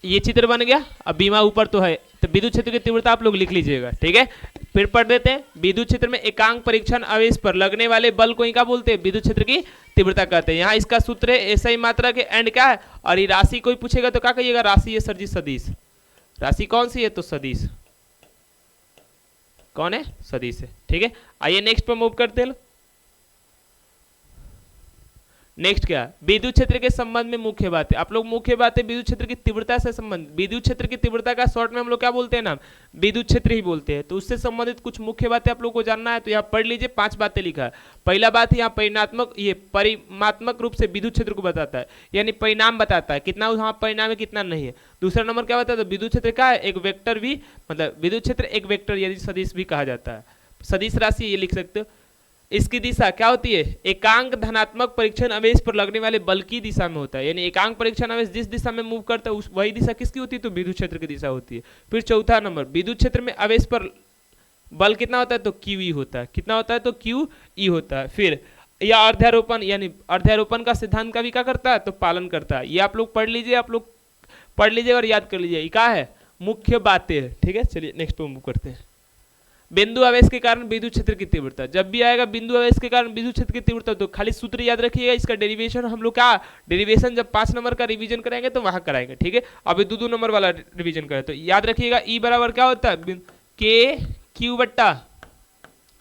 ये चित्र बन गया। अब बीमा ऊपर तो है, तो विद्युत क्षेत्र की तीव्रता आप लोग लिख लीजिएगा, ठीक है। फिर पढ़ देते हैं। विद्युत क्षेत्र में एकांक परीक्षण आवेश पर लगने वाले बल को ही क्या बोलते हैं, विद्युत क्षेत्र की तीव्रता कहते हैं। यहाँ इसका सूत्र है एसआई मात्रा के एंड क्या है, और ये राशि कोई पूछेगा तो क्या कहिएगा, राशि है सर जी, सदिश। राशि कौन सी है, तो सदिश। कौन है, सदिश है, ठीक है। आइए नेक्स्ट पर मूव करते हैं। नेक्स्ट क्या, विद्युत क्षेत्र के संबंध में मुख्य बातें। आप लोग मुख्य बातें विद्युत क्षेत्र की तीव्रता से संबंध, विद्युत क्षेत्र की तीव्रता का शॉर्ट में हम लोग क्या बोलते हैं नाम, विद्युत क्षेत्र ही बोलते हैं। तो उससे संबंधित कुछ मुख्य बातें आप लोग को जानना है, तो यहाँ पढ़ लीजिए। 5 बातें लिखा है। पहला बात है यहाँ परिणात्मक, ये परिमात्मक रूप से विद्युत क्षेत्र को बताता है, यानी परिणाम बताता है कितना वहाँ परिणाम है कितना नहीं है। दूसरा नंबर क्या बताता है, विद्युत क्षेत्र क्या है, एक वेक्टर भी, मतलब विद्युत क्षेत्र एक वेक्टर यदि सदिश भी कहा जाता है, सदिश राशि ये लिख सकते हो। इसकी दिशा क्या होती है, एकांक धनात्मक परीक्षण आवेश पर लगने वाले बल की दिशा में होता है, यानी एकांक परीक्षण आवेश जिस दिशा में मूव करता है वही दिशा किसकी होती है, तो विद्युत क्षेत्र की दिशा होती है। फिर चौथा नंबर, विद्युत क्षेत्र में आवेश पर बल कितना होता है, तो क्यू ई होता है। कितना होता है, तो क्यू ई होता है। फिर यह अर्ध्यारोपण, यानी अर्ध्यारोपण का सिद्धांत का भी क्या करता है, तो पालन करता है। ये आप लोग पढ़ लीजिए, आप लोग पढ़ लीजिए और याद कर लीजिए, ये क्या है, मुख्य बातें है, ठीक है। चलिए नेक्स्ट पर मूव करते हैं। बिंदु आवेश के कारण विद्युत क्षेत्र की तीव्रता, जब भी आएगा बिंदु आवेश के कारण विद्युत क्षेत्र की तीव्रता, तो खाली सूत्र याद रखिएगा। इसका डेरिवेशन हम लोग क्या, डेरिवेशन जब 5 नंबर का रिवीजन कराएंगे तो वहां कराएंगे, ठीक है। अभी 2 नंबर वाला रिवीजन करें तो याद रखिएगा, ई बराबर क्या होता है, के क्यू बट्टा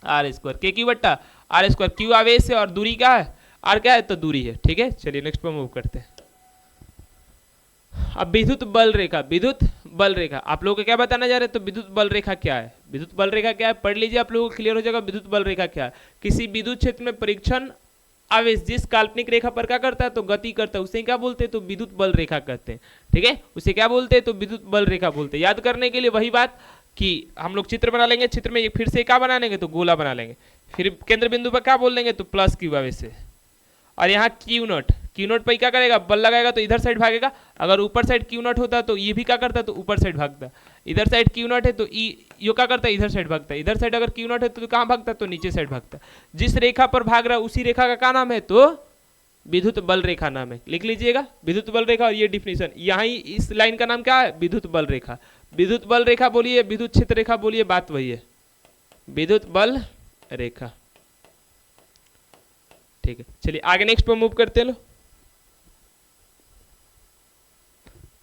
आर स्क्वायर, के क्यू बट्टा आर स्क्वायर। क्यू आवेश है और दूरी क्या है, आर क्या है, तो दूरी है, ठीक है। चलिए नेक्स्ट पर मूव करते हैं। अब विद्युत बल रेखा, विद्युत बल रेखा आप लोगों को क्या बताना जा रहे हैं, तो विद्युत बल रेखा क्या है, विद्युत बल रेखा क्या है, पढ़ लीजिए, आप लोगों को क्लियर हो जाएगा। विद्युत बल रेखा क्या है, किसी विद्युत क्षेत्र में परीक्षण आवेश जिस काल्पनिक रेखा पर क्या करता है, तो गति करता है, उसे क्या बोलते हैं, तो विद्युत बल रेखा कहते हैं, ठीक है। उसे क्या बोलते हैं, तो विद्युत बल रेखा बोलते हैं। याद करने के लिए वही बात कि हम लोग चित्र बना लेंगे, चित्र में फिर से क्या बना लेंगे, तो गोला बना लेंगे। फिर केंद्र बिंदु पर क्या बोल देंगे, तो प्लस क्यू आवेश से, और यहाँ क्यू नॉट, क्यू नॉट पर क्या करेगा, बल लगाएगा तो इधर साइड भागेगा। अगर ऊपर साइड क्यू नॉट होता तो ये भी क्या करता, तो ऊपर साइड भागता। इधर साइड क्यू नॉट है तो यो क्या करता है, इधर साइड भागता। इधर साइड अगर क्यू नॉट है तो कहाँ भागता, तो नीचे साइड भागता। जिस रेखा पर भाग रहा है उसी रेखा का क्या नाम है, तो विद्युत बल रेखा नाम है। लिख लीजिएगा विद्युत बल रेखा, और ये डिफिनेशन यहाँ ही, इस लाइन का नाम क्या है, विद्युत बल रेखा। विद्युत बल रेखा बोलिए, विद्युत क्षेत्र रेखा बोलिए, बात वही है, विद्युत बल रेखा, ठीक है। चलिए आगे नेक्स्ट पर मूव करते लो।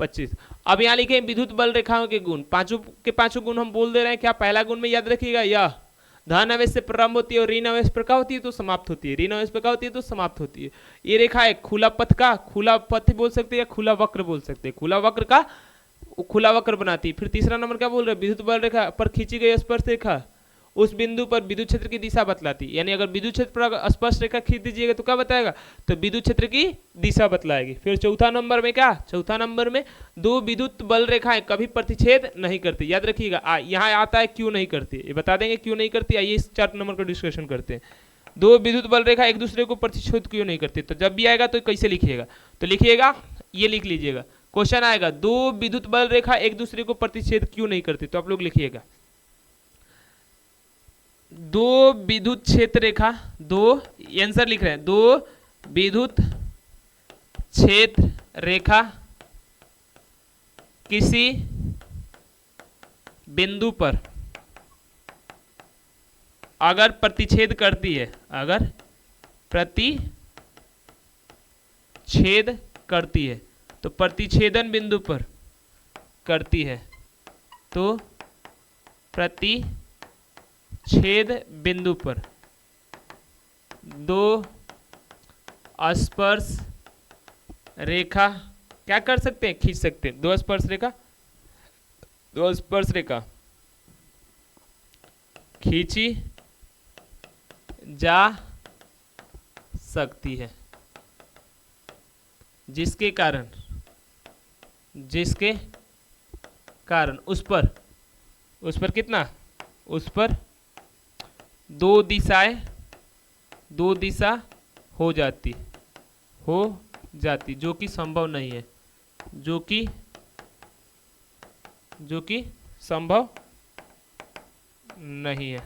25 अब यहाँ लिखे विद्युत बल रेखाओं के गुण, पांचों के पांचों गुण हम बोल दे रहे हैं। क्या पहला गुण में याद रखिएगा, यह धन आवेश से प्रारंभ होती है और ऋण आवेश पर क्या होती है, तो समाप्त होती है। ऋण आवेश पर क्या होती है, तो समाप्त होती है। ये रेखा है खुला पथ का, खुला पथ बोल सकते हैं या खुला वक्र बोल सकते हैं, खुला वक्र का खुला वक्र बनाती है। फिर तीसरा नंबर क्या बोल रहे हैं, विद्युत बल रेखा पर खींची गई स्पर्श रेखा उस बिंदु पर विद्युत क्षेत्र की दिशा बतलाती है। यानी अगर विद्युत क्षेत्र पर अगर स्पर्श रेखा खींच दीजिएगा तो क्या बताएगा, तो विद्युत क्षेत्र की दिशा बतलाएगी। फिर चौथा नंबर में क्या, चौथा नंबर में दो विद्युत बल रेखाएं कभी प्रतिच्छेद नहीं करती। याद रखिएगा, यहाँ आता है क्यों नहीं करती, ये बता देंगे क्यों नहीं करती। आइए इस 4 नंबर का डिस्कशन करते हैं। दो विद्युत बल रेखा एक दूसरे को प्रतिच्छेद क्यों नहीं करती, तो जब भी आएगा तो कैसे लिखिएगा, तो लिखिएगा ये लिख लीजिएगा। क्वेश्चन आएगा दो विद्युत बल रेखा एक दूसरे को प्रतिच्छेद क्यों नहीं करती, तो आप लोग लिखिएगा दो विद्युत क्षेत्र रेखा, दो आंसर लिख रहे हैं, दो विद्युत क्षेत्र रेखा किसी बिंदु पर अगर प्रतिच्छेद करती है, अगर प्रतिच्छेद करती है तो प्रतिच्छेदन बिंदु पर करती है तो प्रतिच्छेद बिंदु पर दो स्पर्श रेखा क्या कर सकते हैं, खींच सकते हैं। दो स्पर्श रेखा खींची जा सकती है, जिसके कारण उस पर कितना, उस पर दो दिशा हो जाती, जो कि संभव नहीं है, जो कि संभव नहीं है।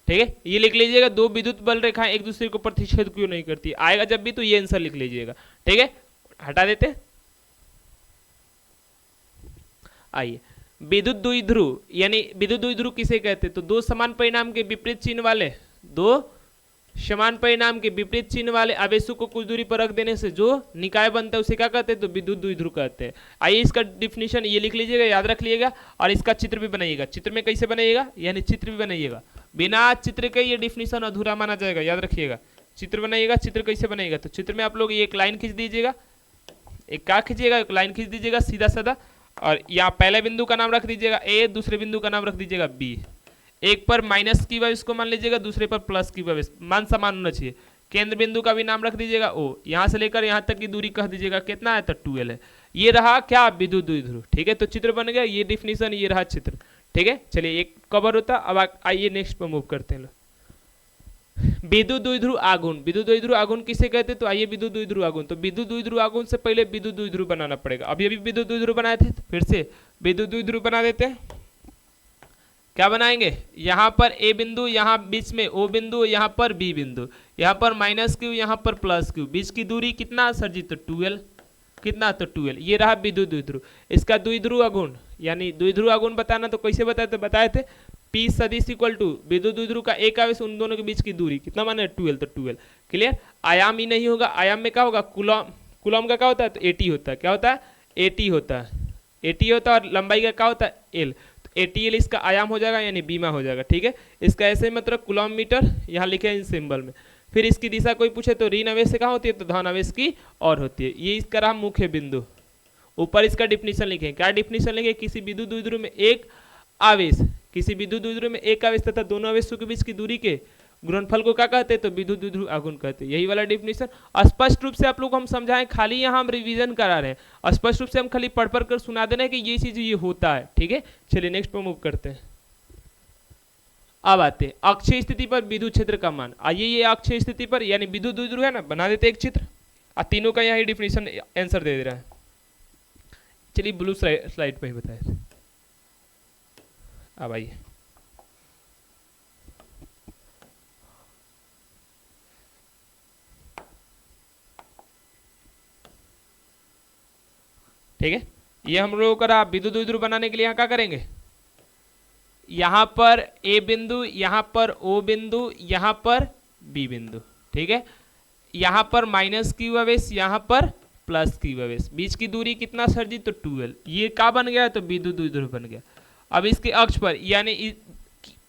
ठीक है, ये लिख लीजिएगा दो विद्युत बल रेखाएं एक दूसरे को प्रतिच्छेद क्यों नहीं करती। आएगा जब भी तो ये आंसर लिख लीजिएगा। ठीक है, हटा देते। आइए, विद्युत द्विध्रुव यानी विद्युत द्विध्रुव किसे कहते हैं? तो दो समान परिणाम के विपरीत चिन्ह वाले, दो समान परिणाम के विपरीत चिन्ह वाले आवेशों को कुछ दूरी पर रख देने से जो निकाय बनता है उसे क्या कहते हैं? तो विद्युत द्विध्रुव कहते हैं। आइए इसका डिफिनीशन ये लिख लीजिएगा, याद रख लीजिएगा, और इसका चित्र भी बनाइएगा। चित्र में कैसे बनाइएगा? यानी चित्र भी बनाइएगा, बिना चित्र के ये डिफिनीशन अधूरा माना जाएगा, याद रखिएगा। चित्र बनाइएगा। चित्र कैसे बनेगा? तो चित्र में आप लोग एक लाइन खींच दीजिएगा, एक क्या खींचिएगा? एक लाइन खींच दीजिएगा सीधा साधा, और यहाँ पहले बिंदु का नाम रख दीजिएगा ए, दूसरे बिंदु का नाम रख दीजिएगा बी। एक पर माइनस की वजह इसको मान लीजिएगा, दूसरे पर प्लस की वजह, मान समान होना चाहिए। केंद्र बिंदु का भी नाम रख दीजिएगा ओ, यहाँ से लेकर यहाँ तक की दूरी कह दीजिएगा कितना है? तो 12 है। ये रहा क्या? विद्युत द्विध्रुव। ठीक है, तो चित्र बन गया, ये डिफिनीशन, ये रहा चित्र। ठीक है, चलिए एक कवर होता। अब आइए नेक्स्ट पर मूव करते हैं। विद्युत द्विध्रुव आघूर्ण। विद्युत द्विध्रुव आघूर्ण किसे कहते हैं? तो आइए विद्युत द्विध्रुव आघूर्ण। तो विद्युत द्विध्रुव आघूर्ण से पहले विद्युत द्विध्रुव बनाना पड़ेगा। अभी विद्युत द्विध्रुव बनाए थे, फिर से विद्युत द्विध्रुव बना देते हैं। क्या बनाएंगे? यहाँ पर ए बिंदु, यहाँ बीच में ओ बिंदु, यहाँ पर बी बिंदु, यहाँ पर माइनस क्यू, यहाँ पर प्लस क्यू, बीच की दूरी कितना सर जी? तो 12। कितना? तो 12। ये रहा विद्युत द्विध्रुव। इसका द्विध्रुव आघूर्ण यानी द्विध्रुव आघूर्ण बताना, तो कैसे बताए थे? P सदिश इक्वल टू विद्युत द्विध्रुव का एक आवेश, उन दोनों के बीच की दूरी कितना माने? 12। तो 12 क्लियर। आयाम ही नहीं होगा, आयाम में क्या होगा? कूलम। कूलम का क्या होता है? तो AT होता है। क्या होता है? AT होता है। AT होता है, और लंबाई का क्या होता है? L। तो ATL इसका आयाम हो जाएगा, यानी बीमा हो जाएगा। ठीक है, इसका ऐसे मतलब कूलम मीटर यहाँ लिखे हैं इन सिंबल में। फिर इसकी दिशा कोई पूछे तो ऋण आवेश से कहाँ होती है? तो धन आवेश की और होती है। ये इसका रहा मुख्य बिंदु। ऊपर इसका डिफिनीशन लिखे। क्या डिफिनीशन लिखे? किसी विद्युत द्विध्रुव में एक आवेश, किसी विद्युत द्विध्रुव में एक आवेश तथा दोनों आवेशों के बीच की दूरी के गुणनफल को क्या कहते हैं? तो विद्युत द्विध्रुव आघूर्ण कहते हैं। यही वाला डिफिनीशन स्पष्ट रूप से आप लोग हम समझाएं, खाली यहाँ हम रिवीजन करा रहे हैं। स्पष्ट रूप से हम खाली पढ़ कर सुना देना है कि ये चीज ये होता है। ठीक है, चलिए नेक्स्ट पर मूव करते हैं। अब आते हैं अक्षीय स्थिति पर विद्युत क्षेत्र का मान। आइए ये अक्षीय स्थिति पर यानी विद्युत द्विध्रुव है ना, बना देते एक चित्र, और तीनों का यहाँ डिफिनीशन आंसर दे दे रहा है। चलिए ब्लू स्लाइड पे ही बताए। अब आइए ठीक है, ये हम लोगों का विद्युत द्विध्रुव बनाने के लिए यहाँ क्या करेंगे? यहाँ पर ए बिंदु, यहाँ पर ओ बिंदु, यहाँ पर बी बिंदु। ठीक है, यहाँ पर माइनस क्यू आवेश, यहाँ पर प्लस क्यू आवेश, बीच की दूरी कितना सर जी? तो 12। ये क्या बन गया? तो विद्युत द्विध्रुव बन गया। अब इसके अक्ष पर यानी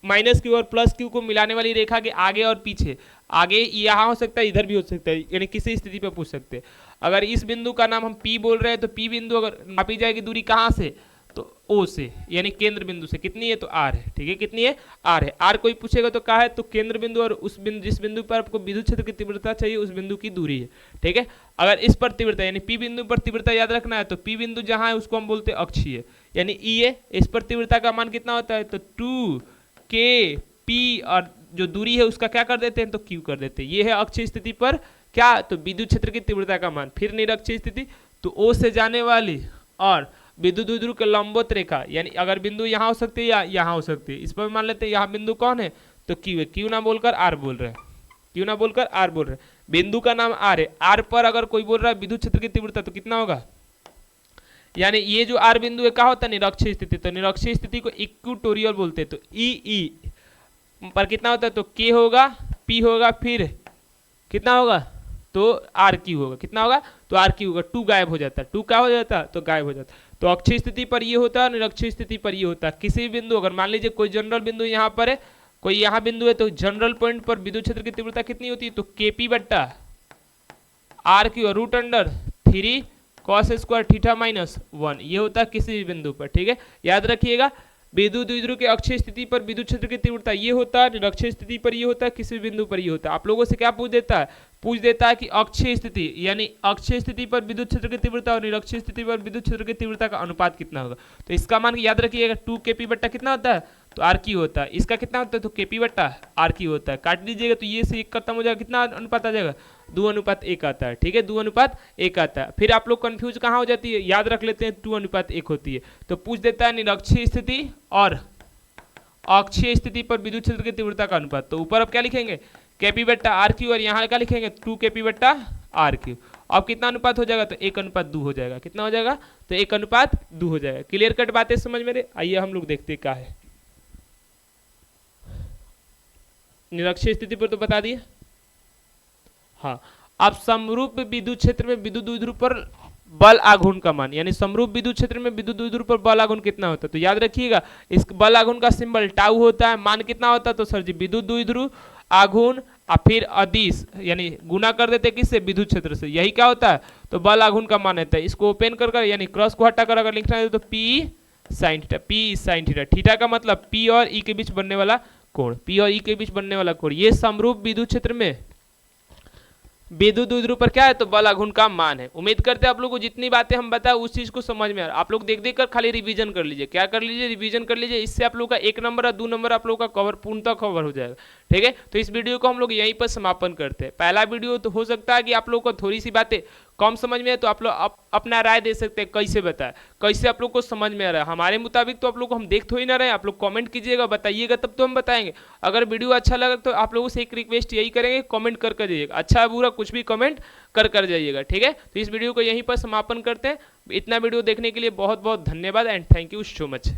माइनस क्यू और प्लस क्यू को मिलाने वाली रेखा के आगे और पीछे, आगे यहाँ हो सकता है, इधर भी हो सकता है, यानी किसी स्थिति पर पूछ सकते हैं। अगर इस बिंदु का नाम हम P बोल रहे हैं तो P बिंदु अगर नापी जाएगी दूरी कहाँ से? तो O से, यानी केंद्र बिंदु से। कितनी है? तो R है। ठीक है, कितनी है? R है। R कोई पूछेगा तो क्या है? तो केंद्र बिंदु और उस बिंदु, जिस बिंदु पर आपको विद्युत क्षेत्र की तीव्रता चाहिए उस बिंदु की दूरी है। ठीक है, अगर इस पर तीव्रता यानी P बिंदु पर तीव्रता याद रखना है तो P बिंदु जहां है उसको हम बोलते हैं अक्षीय, यानी E है। इस पर तीव्रता का मान कितना होता है? तो 2kP, और जो दूरी है उसका क्या कर देते हैं? तो Q कर देते हैं। ये है अक्षीय स्थिति पर क्या? तो विद्युत क्षेत्र की तीव्रता का मान। फिर निरक्षीय स्थिति, तो O से जाने वाली और विद्युत द्विध्रुव के लंबवत रेखा, यानी अगर बिंदु यहाँ हो सकती है या यहाँ हो सकती है। इस पर मान लेते हैं यहाँ बिंदु कौन है? तो Q है। Q ना बोलकर R बोल रहे हैं, Q ना बोलकर R बोल रहे हैं। बिंदु का नाम R है। R पर अगर कोई बोल रहा है विद्युत क्षेत्र की तीव्रता तो कितना होगा? यानी ये जो R बिंदु है क्या होता है? निरक्षीय स्थिति। तो निरक्षीय स्थिति को इक्वेटोरियल बोलते हैं। तो E पर कितना होता है? तो K होगा, P होगा, फिर कितना होगा? तो RQ होगा। कितना होगा? तो RQ होगा। 2 गायब हो जाता है। 2 क्या हो जाता है? तो गायब हो जाता है। तो अक्षीय स्थिति पर ये होता है, निरक्षीय स्थिति पर ये होता है। किसी भी बिंदु, अगर मान लीजिए कोई जनरल बिंदु यहाँ पर है, कोई यहाँ बिंदु है, तो जनरल पॉइंट पर विद्युत क्षेत्र की तीव्रता कितनी होती है? तो KP बट्टा RQ root under 3 cos square theta minus 1, ये होता है किसी भी बिंदु पर। ठीक है, याद रखिएगा विद्युत द्विध्रुव के अक्षीय स्थिति पर विद्युत क्षेत्र की तीव्रता ये होता है, निरक्षीय स्थिति पर ये होता है, किसी बिंदु पर ये होता है। आप लोगों से क्या पूछ देता है? पूछ देता है कि अक्षीय स्थिति यानी अक्षीय स्थिति पर विद्युत क्षेत्र की तीव्रता और निरक्षीय स्थिति पर विद्युत क्षेत्र की तीव्रता का अनुपात कितना होगा। तो इसका मान याद रखिएगा 2kP बट्टा कितना होता है? तो RQ होता है। इसका कितना होता है? तो KP बट्टा RQ होता है। काट दीजिएगा तो ये से 1 खत्म हो जाएगा। कितना अनुपात आ जाएगा? 2:1 आता है। ठीक है, 2:1 आता है। फिर आप लोग कंफ्यूज कहाँ हो जाती है? याद रख लेते हैं 2:1 होती है। तो पूछ देता है निरक्षीय स्थिति और अक्षीय स्थिति पर विद्युत क्षेत्र की तीव्रता का अनुपात। तो ऊपर अब क्या लिखेंगे? KP बट्टा RQ, और यहाँ क्या लिखेंगे? 2kP बट्टा RQ। अब कितना अनुपात हो जाएगा, तो 1:2 हो जाएगा। कितना हो जाएगा, तो 1:2 हो जाएगा। क्लियर कट बातें समझ में? आइए हम लोग देखते क्या है। निरक्षीय स्थिति पर तो बता दिए। हाँ, अब समरूप विद्युत क्षेत्र में विद्युत द्विध्रुव पर बल आघूर्ण का मान, यानी समरूप विद्युत क्षेत्र में विद्युत द्विध्रुव पर बल आघूर्ण कितना होता है, तो याद रखिएगा इस बल आघूर्ण का सिंबल टाउ होता है। मान कितना होता है, तो सर जी विद्युत द्विध्रुव आघूर्ण और फिर अदिश, यानी गुना कर देते किससे, विद्युत क्षेत्र से, यही क्या होता है, तो बल आघूर्ण का मान होता है। इसको ओपन कर यानी क्रॉस को हटाकर अगर लिखना है तो P sine theta, P sine theta, theta का मतलब पी और ई के बीच बनने वाला कोण, पी और ई के बीच बनने वाला कोण, ये समरूप विद्युत क्षेत्र में विद्युत द्विध्रुव पर क्या है, तो बल आघूर्ण का मान है। उम्मीद करते हैं आप लोगों को जितनी बातें हम बताए उस चीज को समझ में आ रहा है। आप लोग देख देख कर खाली रिवीजन कर लीजिए, क्या कर लीजिए, रिवीजन कर लीजिए। इससे आप लोग का 1 नंबर और 2 नंबर आप लोग का कवर पूर्णतः कवर हो जाएगा। ठीक है, तो इस वीडियो को हम लोग यहीं पर समापन करते हैं। पहला वीडियो तो हो सकता है कि आप लोग को थोड़ी सी बातें कम समझ में है, तो आप लोग अपना राय दे सकते हैं, कैसे बताए, कैसे आप लोग को समझ में आ रहा है। हमारे मुताबिक तो आप लोग को हम देख तो ही ना रहे, आप लोग कमेंट कीजिएगा, बताइएगा, तब तो हम बताएंगे। अगर वीडियो अच्छा लगा तो आप लोगों से एक रिक्वेस्ट यही करेंगे, कमेंट कर जाइएगा, अच्छा बुरा कुछ भी कमेंट कर जाइएगा। ठीक है, तो इस वीडियो को यहीं पर समापन करते हैं। इतना वीडियो देखने के लिए बहुत बहुत धन्यवाद and thank you so much.